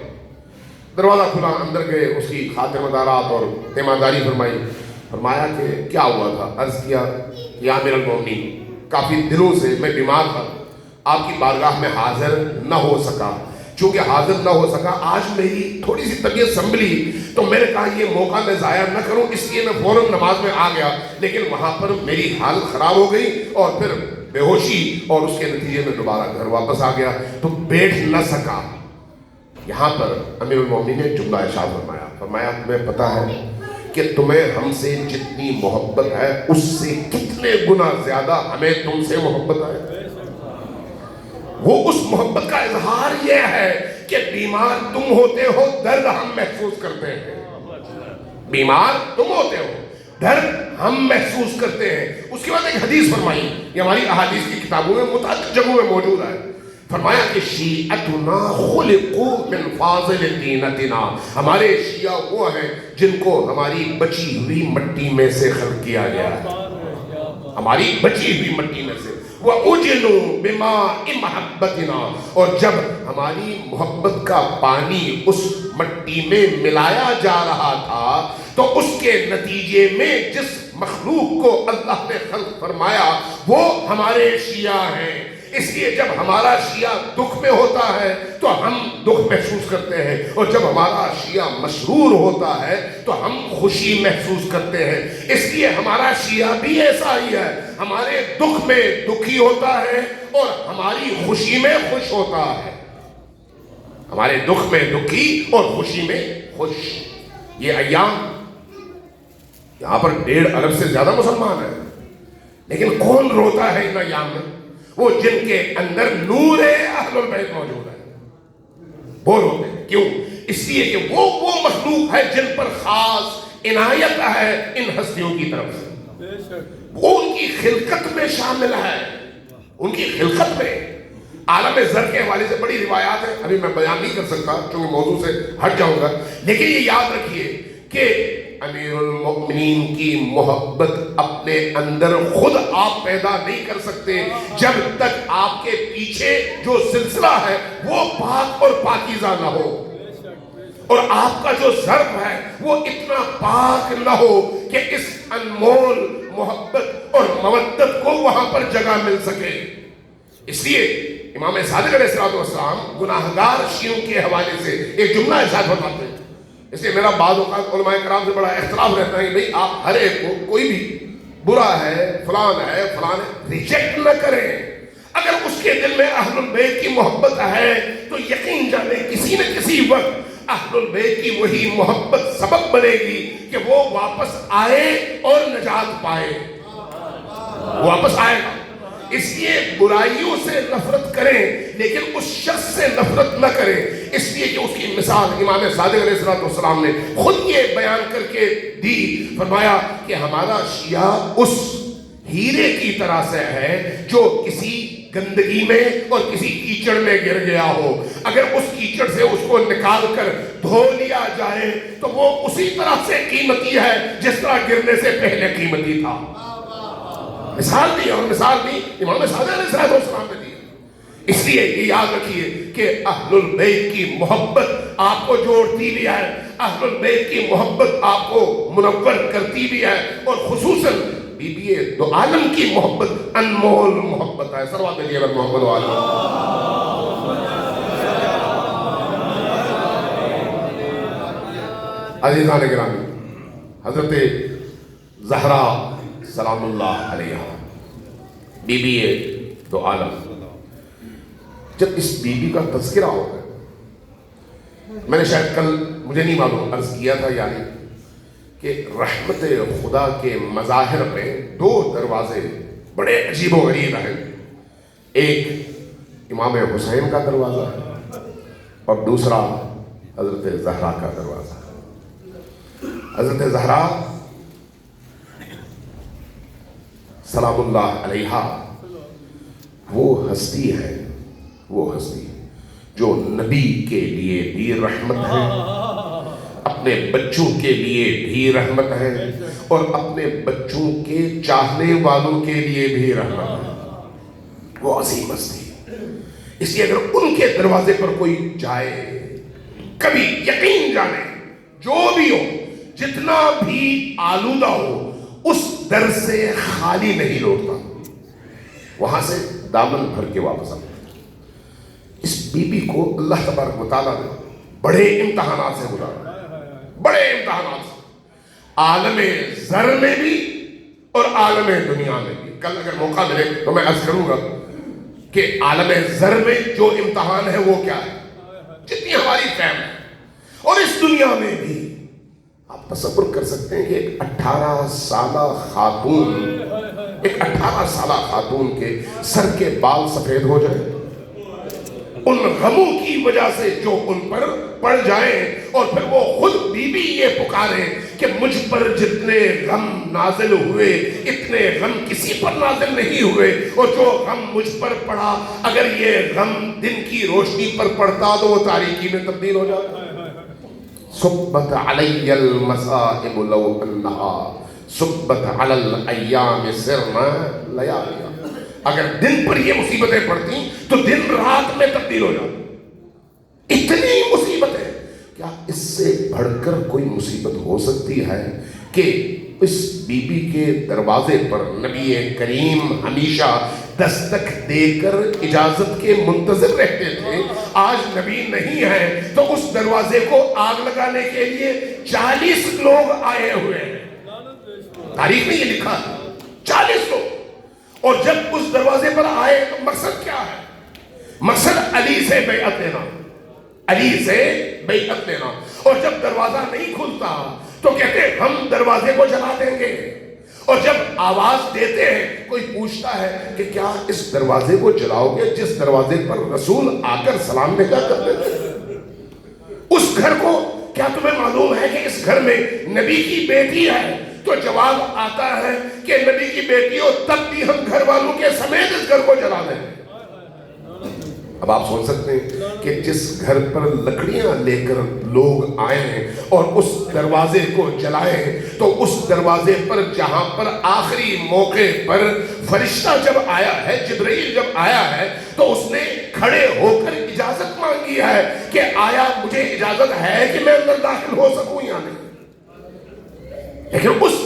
دروازہ کھلا، اندر گئے، اس کی خاطر مدارات اور تیمارداری فرمائی۔ فرمایا کہ کیا ہوا تھا؟ عرض کیا یا امیر المؤمنین کافی دنوں سے میں بیمار تھا، آپ کی بارگاہ میں حاضر نہ ہو سکا، چونکہ حاضر نہ ہو سکا آج میری تھوڑی سی طبیعت سنبھلی تو میں نے کہا یہ موقع میں ضائع نہ کروں، اس لیے میں فوراً نماز میں آ گیا، لیکن وہاں پر میری حالت خراب ہو گئی اور پھر بے ہوشی اور اس کے نتیجے میں دوبارہ گھر واپس آ گیا تو بیٹھ نہ سکا۔ یہاں پر امیر المؤمنین نے جملہ ارشاد فرمایا، فرمایا تمہیں پتہ ہے کہ تمہیں ہم سے جتنی محبت ہے اس سے کتنے گنا زیادہ ہمیں تم سے محبت ہے۔ وہ اس محبت کا اظہار یہ ہے کہ بیمار تم ہوتے ہو، درد ہم محسوس کرتے ہیں، بیمار تم ہوتے ہو، درد ہم محسوس کرتے ہیں۔ اس کے بعد ایک حدیث فرمائی، یہ ہماری احادیث کی کتابوں میں متعدد جگہوں میں موجود ہے۔ فرمایا کہ شیعتنا خلقوا من فاضل طینتنا، ہمارے شیعہ وہ ہیں جن کو ہماری بچی ہوئی مٹی میں سے خلق کیا گیا ہے، ہماری بچی ہوئی مٹی میں سے۔ وَأُجْنُوا بِمَاءِ مَحَبَّتِنَا، اور جب ہماری محبت کا پانی اس مٹی میں ملایا جا رہا تھا تو اس کے نتیجے میں جس مخلوق کو اللہ نے خلق فرمایا وہ ہمارے شیعہ ہیں۔ اس لیے جب ہمارا شیعہ دکھ میں ہوتا ہے تو ہم دکھ محسوس کرتے ہیں، اور جب ہمارا شیعہ مسرور ہوتا ہے تو ہم خوشی محسوس کرتے ہیں۔ اس لیے ہمارا شیعہ بھی ایسا ہی ہے، ہمارے دکھ میں دکھی ہوتا ہے اور ہماری خوشی میں خوش ہوتا ہے، ہمارے دکھ میں دکھی اور خوشی میں خوش۔ یہ ایام یہاں پر 1.5 ارب سے زیادہ مسلمان ہیں، لیکن کون روتا ہے ان ایام میں؟ وہ جن کے اندر نور اہل البیت موجود ہے، وہ روتے ہیں۔ کیوں؟ اس لیے کہ وہ مخلوق ہے جن پر خاص عنایت ہے ان ہستیوں کی طرف سے، وہ ان کی خلقت میں شامل ہے، ان کی خلقت میں۔ عالم زر کے حوالے سے بڑی روایات ہیں، ابھی میں بیان نہیں کر سکتا چونکہ موضوع سے ہٹ جاؤں گا، لیکن یہ یاد رکھیے کہ امیر المؤمنین کی محبت اپنے اندر خود آپ پیدا نہیں کر سکتے جب تک آپ کے پیچھے جو سلسلہ ہے وہ پاک اور پاکیزہ نہ ہو، اور آپ کا جو ضرب ہے وہ اتنا پاک نہ ہو کہ اس انمول محبت اور مودت کو وہاں پر جگہ مل سکے۔ اس لیے امام صادق علیہ السلام گناہگار شیعوں کے حوالے سے ایک جملہ ارشاد فرماتے ہیں۔ اس لیے میرا بعض اوقات علماء کرام سے بڑا اختلاف رہتا ہے کہ بھئی آپ ہر ایک کو کوئی بھی برا ہے فلان ہے ریجیکٹ نہ کریں۔ اگر اس کے دل میں اہل البیت کی محبت ہے تو یقین جانیں کسی نہ کسی وقت اہل البیت کی وہی محبت سبب بنے گی کہ وہ واپس آئے اور نجات پائے، واپس آئے گا۔ اس لیے برائیوں سے نفرت کریں لیکن اس شخص سے نفرت نہ کریں، اس لیے کہ اس کی مثال امام صادق علیہ السلام نے خود یہ بیان کر کے دی، فرمایا کہ ہمارا شیعہ اس ہیرے کی طرح سے ہے جو کسی گندگی میں اور کسی کیچڑ میں گر گیا ہو، اگر اس کیچڑ سے اس کو نکال کر دھو لیا جائے تو وہ اسی طرح سے قیمتی ہے جس طرح گرنے سے پہلے قیمتی تھا۔ مثال دی اور مثال بھی امام صادق علیہ السلام نے دی۔ اس لیے یہ یاد رکھیے کہ اہل البیت کی محبت آپ کو جوڑتی بھی ہے، اہل البیت کی محبت آپ کو منور کرتی بھی ہے، اور خصوصاً بی بی دو عالم کی محبت انمول محبت ہے۔ صلوات علیہ محمد وآلہ۔ عزیزان گرامی، حضرت زہرا سلام اللہ علیہ بی بی دو عالم، جب اس بی بی کا تذکرہ ہوگا، میں نے شاید کل مجھے نہیں معلوم عرض کیا تھا یعنی کہ رحمت خدا کے مظاہر میں دو دروازے بڑے عجیب و غریب ہیں۔ ایک امام حسین کا دروازہ اور دوسرا حضرت زہرا کا دروازہ۔ حضرت زہرا سلام اللہ علیہا وہ ہستی ہے جو نبی کے لیے بھی رحمت ہے، اپنے بچوں کے لیے بھی رحمت ہے، اور اپنے بچوں کے چاہنے والوں کے لیے بھی رحمت ہے۔ وہ عظیم ہستی ہے، اس لیے اگر ان کے دروازے پر کوئی جائے کبھی یقین جانے جو بھی ہو، جتنا بھی آلودہ ہو، اس در سے خالی نہیں لوٹتا، وہاں سے دامن بھر کے واپس آتا۔ اس بی بی کو اللہ تبارک و تعالیٰ نے بڑے امتحانات سے گزارا، بڑے امتحانات سے، عالم زر میں بھی اور عالم دنیا میں بھی۔ کل اگر موقع ملے تو میں عرض کروں گا کہ عالم زر میں جو امتحان ہے وہ کیا ہے، جتنی ہماری فہم ہے، اور اس دنیا میں بھی آپ تصور کر سکتے ہیں کہ ایک 18 سالہ خاتون کے سر کے بال سفید ہو جائیں، ان غموں کی وجہ سے جو ان پر پڑ جائیں، اور پھر وہ خود بی بی یہ پکارے کہ مجھ پر جتنے غم نازل ہوئے اتنے غم کسی پر نازل نہیں ہوئے، اور جو غم مجھ پر پڑا اگر یہ غم دن کی روشنی پر پڑتا تو وہ تاریکی میں تبدیل ہو جاتا۔ صبت علی المصائب لو انہا صبت علی الایام سرنا لیالیا، اگر دن پر یہ مصیبتیں پڑتی تو دن رات میں تبدیل ہو جاتی۔ اتنی مصیبتیں، کیا اس سے بڑھ کر کوئی مصیبت ہو سکتی ہے کہ اس بی بی کے دروازے پر نبی کریم ہمیشہ دستک دے کر اجازت کے منتظر رہتے تھے، آج نبی نہیں ہے تو اس دروازے کو آگ لگانے کے لیے 40 لوگ آئے ہوئے ہیں۔ تاریخ میں یہ لکھا ہے 40 لوگ، اور جب اس دروازے پر آئے تو مقصد کیا ہے؟ مقصد علی سے بیعت لینا، علی سے بیعت لینا، اور جب دروازہ نہیں کھلتا تو کہتے ہیں ہم دروازے کو جلا دیں گے، اور جب آواز دیتے ہیں کوئی پوچھتا ہے کہ کیا اس دروازے کو جلاؤ گے جس دروازے پر رسول آ کر سلام بھیجا کرتے تھے؟ اس گھر کو کیا تمہیں معلوم ہے کہ اس گھر میں نبی کی بیٹی ہے؟ تو جواب آتا ہے کہ نبی کی بیٹی ہو تب بھی ہم گھر والوں کے سمیت اس گھر کو جلا دیں۔ اب آپ سوچ سکتے ہیں کہ جس گھر پر لکڑیاں لے کر لوگ آئے ہیں اور اس دروازے کو جلائے، تو اس دروازے پر جہاں پر آخری موقع پر فرشتہ جب آیا ہے، جبرائیل جب آیا ہے، تو اس نے کھڑے ہو کر اجازت مانگی ہے کہ آیا مجھے اجازت ہے کہ میں اندر داخل ہو سکوں یا نہیں؟ لیکن اس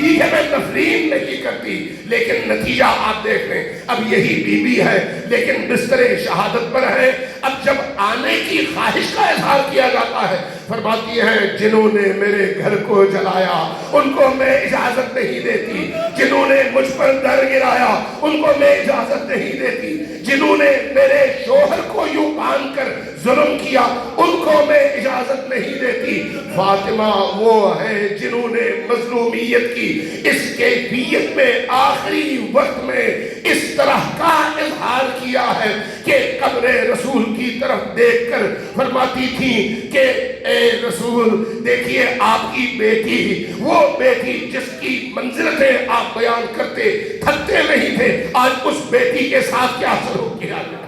ٹھیک ہے میں تسلیم نہیں کرتی، لیکن نتیجہ آپ دیکھ لیں، اب یہی بی بی ہے لیکن بستر شہادت پر ہے۔ اب جب آنے کی خواہش کا اظہار کیا جاتا ہے، فرماتی ہیں جنہوں نے میرے گھر کو جلایا ان کو میں اجازت نہیں دیتی، جنہوں نے مجھ پر در گرایا ان کو میں اجازت نہیں دیتی، جنہوں نے میرے شوہر کو یوں باندھ کر ظلم کیا ان کو میں اجازت نہیں دیتی۔ فاطمہ وہ ہے جنہوں نے مظلومیت کی اس کیفیت میں آخری وقت میں اس طرح کا اظہار کیا ہے کہ قبر رسول کی طرف دیکھ کر فرماتی تھی کہ اے رسول دیکھیے آپ کی بیٹی، وہ بیٹی جس کی منزلتیں آپ بیان کرتے تھکتے نہیں تھے، آج اس بیٹی کے ساتھ کیا سلوک کیا گیا۔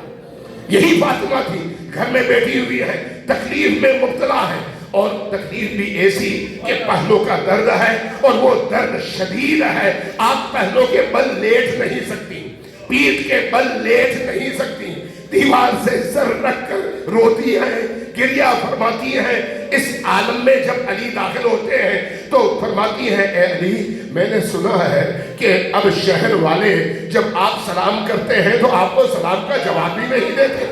یہی فاطمہ تھی، گھر میں بیٹھی ہوئی ہے، تکلیف میں مبتلا ہے، اور تکلیف بھی ایسی کہ پہلو کا درد ہے اور وہ درد شدید ہے، آپ پہلو کے بل لیٹ نہیں سکتی، پیٹھ کے بل لیٹ نہیں سکتی، دیوار سے سر رکھ کر روتی ہیں، گریہ فرماتی ہیں۔ اس عالم میں جب علی داخل ہوتے ہیں تو فرماتی ہیں اے علی میں نے سنا ہے کہ اب شہر والے جب آپ سلام کرتے ہیں تو آپ کو سلام کا جواب بھی نہیں دیتے۔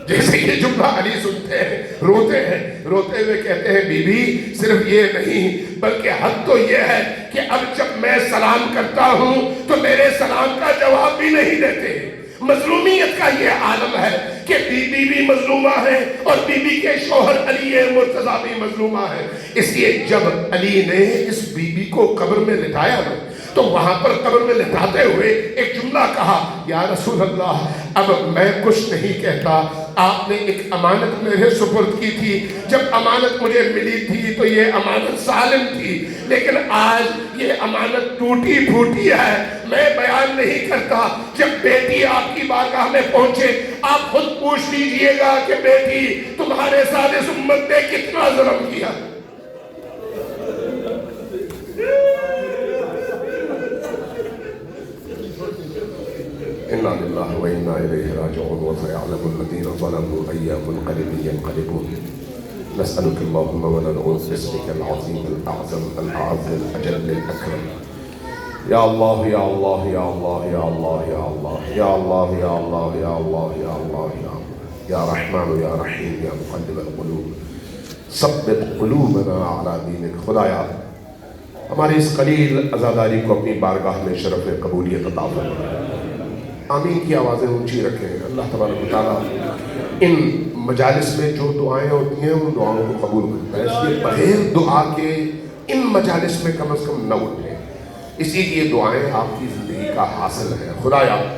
جیسے یہ جملہ علی سنتے ہیں روتے ہوئے کہتے ہیں بی بی صرف یہ نہیں بلکہ حد تو یہ ہے کہ اب جب میں سلام کرتا ہوں تو میرے سلام کا جواب بھی نہیں دیتے۔ مظلومیت کا یہ عالم ہے کہ بی بی بھی مظلومہ ہے اور بی بی کے شوہر علی مرتضیٰ بھی مظلومہ ہے۔ اس لیے جب علی نے اس بی بی کو قبر میں لٹایا تو وہاں پر قبر میں لٹاتے ہوئے ایک جملہ کہا یا رسول اللہ اب میں کچھ نہیں کہتا، آپ نے ایک امانت میرے سپرد کی تھی، جب امانت مجھے ملی تھی تو یہ امانت سالم تھی، لیکن آج یہ امانت ٹوٹی پھوٹی ہے، میں بیان نہیں کرتا۔ جب بیٹی آپ کی بارگاہ میں پہنچے آپ خود پوچھ لیجئے گا کہ بیٹی تمہارے ساتھ اس امت نے کتنا ظلم کیا۔ اِنَّا لِلَّهِ وَإِنَّا إِلَيْهِ رَاجِعُونَ وَسَيَعْلَمُ الَّذِينَ ظَلَمُوا أَيَّ مُنْقَلِبٍ يَنْقَلِبُونَ نَسْأَلُكَ اللَّهُمَّ وَنَدْعُوكَ بِاسْمِكَ الْعَظِيمِ الْأَعْظَمِ الْأَعَزِّ الْأَجَلِّ الْأَكْرَمِ يا الله يا الله يا الله يا الله يا الله يا الله يا الله يا الله يا الله يا الله يا رحمن يا رحيم يا مقلب القلوب ثبت قلوبنا على دينك۔ خدایا ہماری اس قلیل عزاداری کو اپنی بارگاہ میں شرف قبولیت عطا فرما۔ آمین کی آوازیں اونچی رکھیں۔ اللہ تبارک و تعالیٰ ان مجالس میں جو دعائیں ہوتی ہیں ان دعاؤں کو قبول کرتا ہے، اس لیے بغیر دعا کے ان مجالس میں کم از کم نہ اٹھیں۔ اسی لیے دعائیں آپ کی زندگی کا حاصل ہے۔ خدایا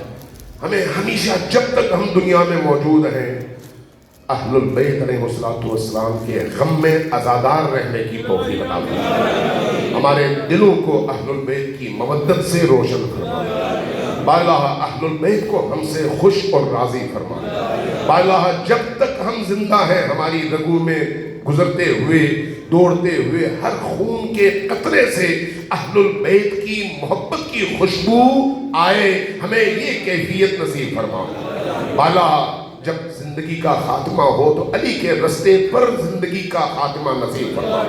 ہمیں ہمیشہ جب تک ہم دنیا میں موجود ہیں اہل البیت علیہ السلام کے غم میں عزادار رہنے کی توفیق عطا فرما۔ ہمارے دلوں کو اہل البیت کی مودت سے روشن فرما۔ بااللہ اہل البیت کو ہم سے خوش اور راضی فرما۔ بااللہ جب تک ہم زندہ ہیں ہماری رگوں میں گزرتے ہوئے دوڑتے ہوئے ہر خون کے قطرے سے اہل البیت کی محبت کی خوشبو آئے، ہمیں یہ کیفیت نصیب فرما۔ بااللہ جب زندگی کا خاتمہ ہو تو علی کے رستے پر زندگی کا خاتمہ نصیب فرما۔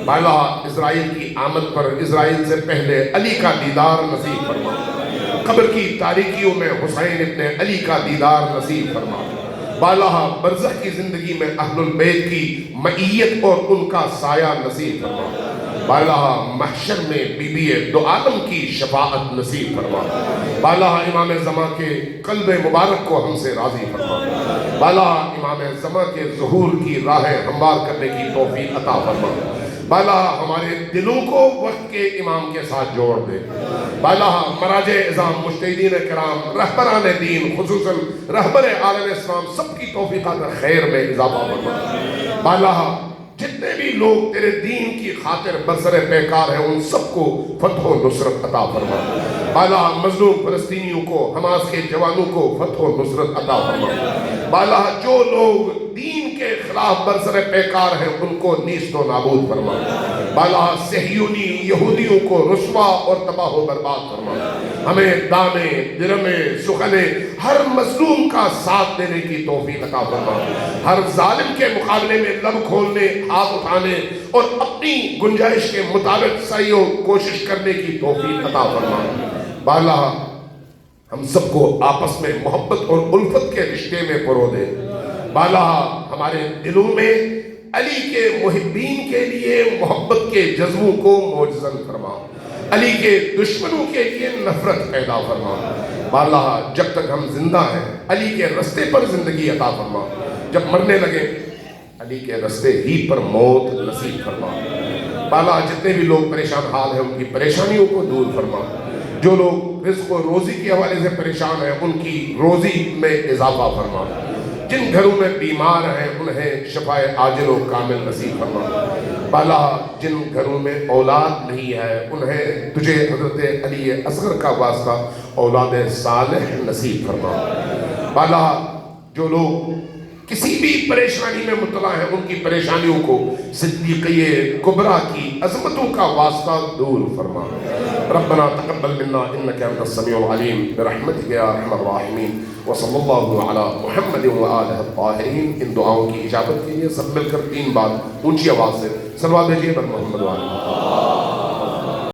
بااللہ اسرائیل کی آمد پر اسرائیل سے پہلے علی کا دیدار نصیب فرما۔ قبر کی تاریکیوں میں حسین ابن علی کا دیدار نصیب فرما۔ بااللہ برزخ کی زندگی میں اہل البیت کی معیت اور ان کا سایہ نصیب فرما۔ بااللہ محشر میں بی بی دو عالم کی شفاعت نصیب فرما۔ بااللہ امام زمان کے قلب مبارک کو ہم سے راضی فرما۔ بااللہ امام زمان کے ظہور کی راہ ہموار کرنے کی توفیق عطا فرما۔ بااللہ ہمارے دلوں کو وقت کے امام کے ساتھ جوڑ دے۔ بااللہ مراجع اعظام مجتہدین کرام رہبران دین خصوصاً رہبر عالم اسلام سب کی توفیقات خیر میں اضافہ فرما۔ بااللہ جتنے بھی لوگ تیرے دین کی خاطر برسر پیکار ہیں ان سب کو فتح و نصرت عطا فرما۔ بااللہ مظلوم فلسطینیوں کو حماس کے جوانوں کو فتح و نصرت عطا فرما۔ بااللہ جو لوگ دین کے کے خلاف برسر پیکار ہیں ان کو نیست و نابود فرما، بالا صہیونی یہودیوں کو رسوا اور تباہ و برباد فرما، ہمیں دانے درمے سخنے ہر مظلوم کا ساتھ دینے کی توفیق عطا فرما، ہر ظالم کے مقابلے میں لب کھولنے ہاتھ اٹھانے اور اپنی گنجائش کے مطابق سعی و کوشش کرنے کی توفیق عطا فرما، بالا ہم سب کو آپس میں محبت اور الفت کے رشتے میں پرو دے، بالا ہمارے دلوں میں علی کے محبین کے لیے محبت کے جذبوں کو معجزن فرما، علی کے دشمنوں کے لیے نفرت پیدا فرما، بالا جب تک ہم زندہ ہیں علی کے رستے پر زندگی عطا فرما، جب مرنے لگے علی کے رستے ہی پر موت نصیب فرما، بالا جتنے بھی لوگ پریشان حال ہیں ان کی پریشانیوں کو دور فرما، جو لوگ رزق و روزی کے حوالے سے پریشان ہیں ان کی روزی میں اضافہ فرما، جن گھروں میں بیمار ہیں انہیں شفائے عاجل و کامل نصیب فرما، بالا جن گھروں میں اولاد نہیں ہے انہیں تجھے حضرت علی اصغر کا واسطہ اولاد صالح نصیب فرما، بالا جو لوگ کسی بھی پریشانی میں مبتلا ہیں ان کی پریشانیوں کو صدیقیہ کبریٰ کی عظمتوں کا واسطہ دور فرما، ربنا تقبل منا انك انت السميع العليم برحمتك يا ارحم الراحمین، وصلی اللہ علی محمد وآلہ الطاہرین۔ ان دعاؤں کی اجابت کے لیے سب مل کر 3 بار اونچی آواز سے صلوات بھیجیے بر محمد وآلہ۔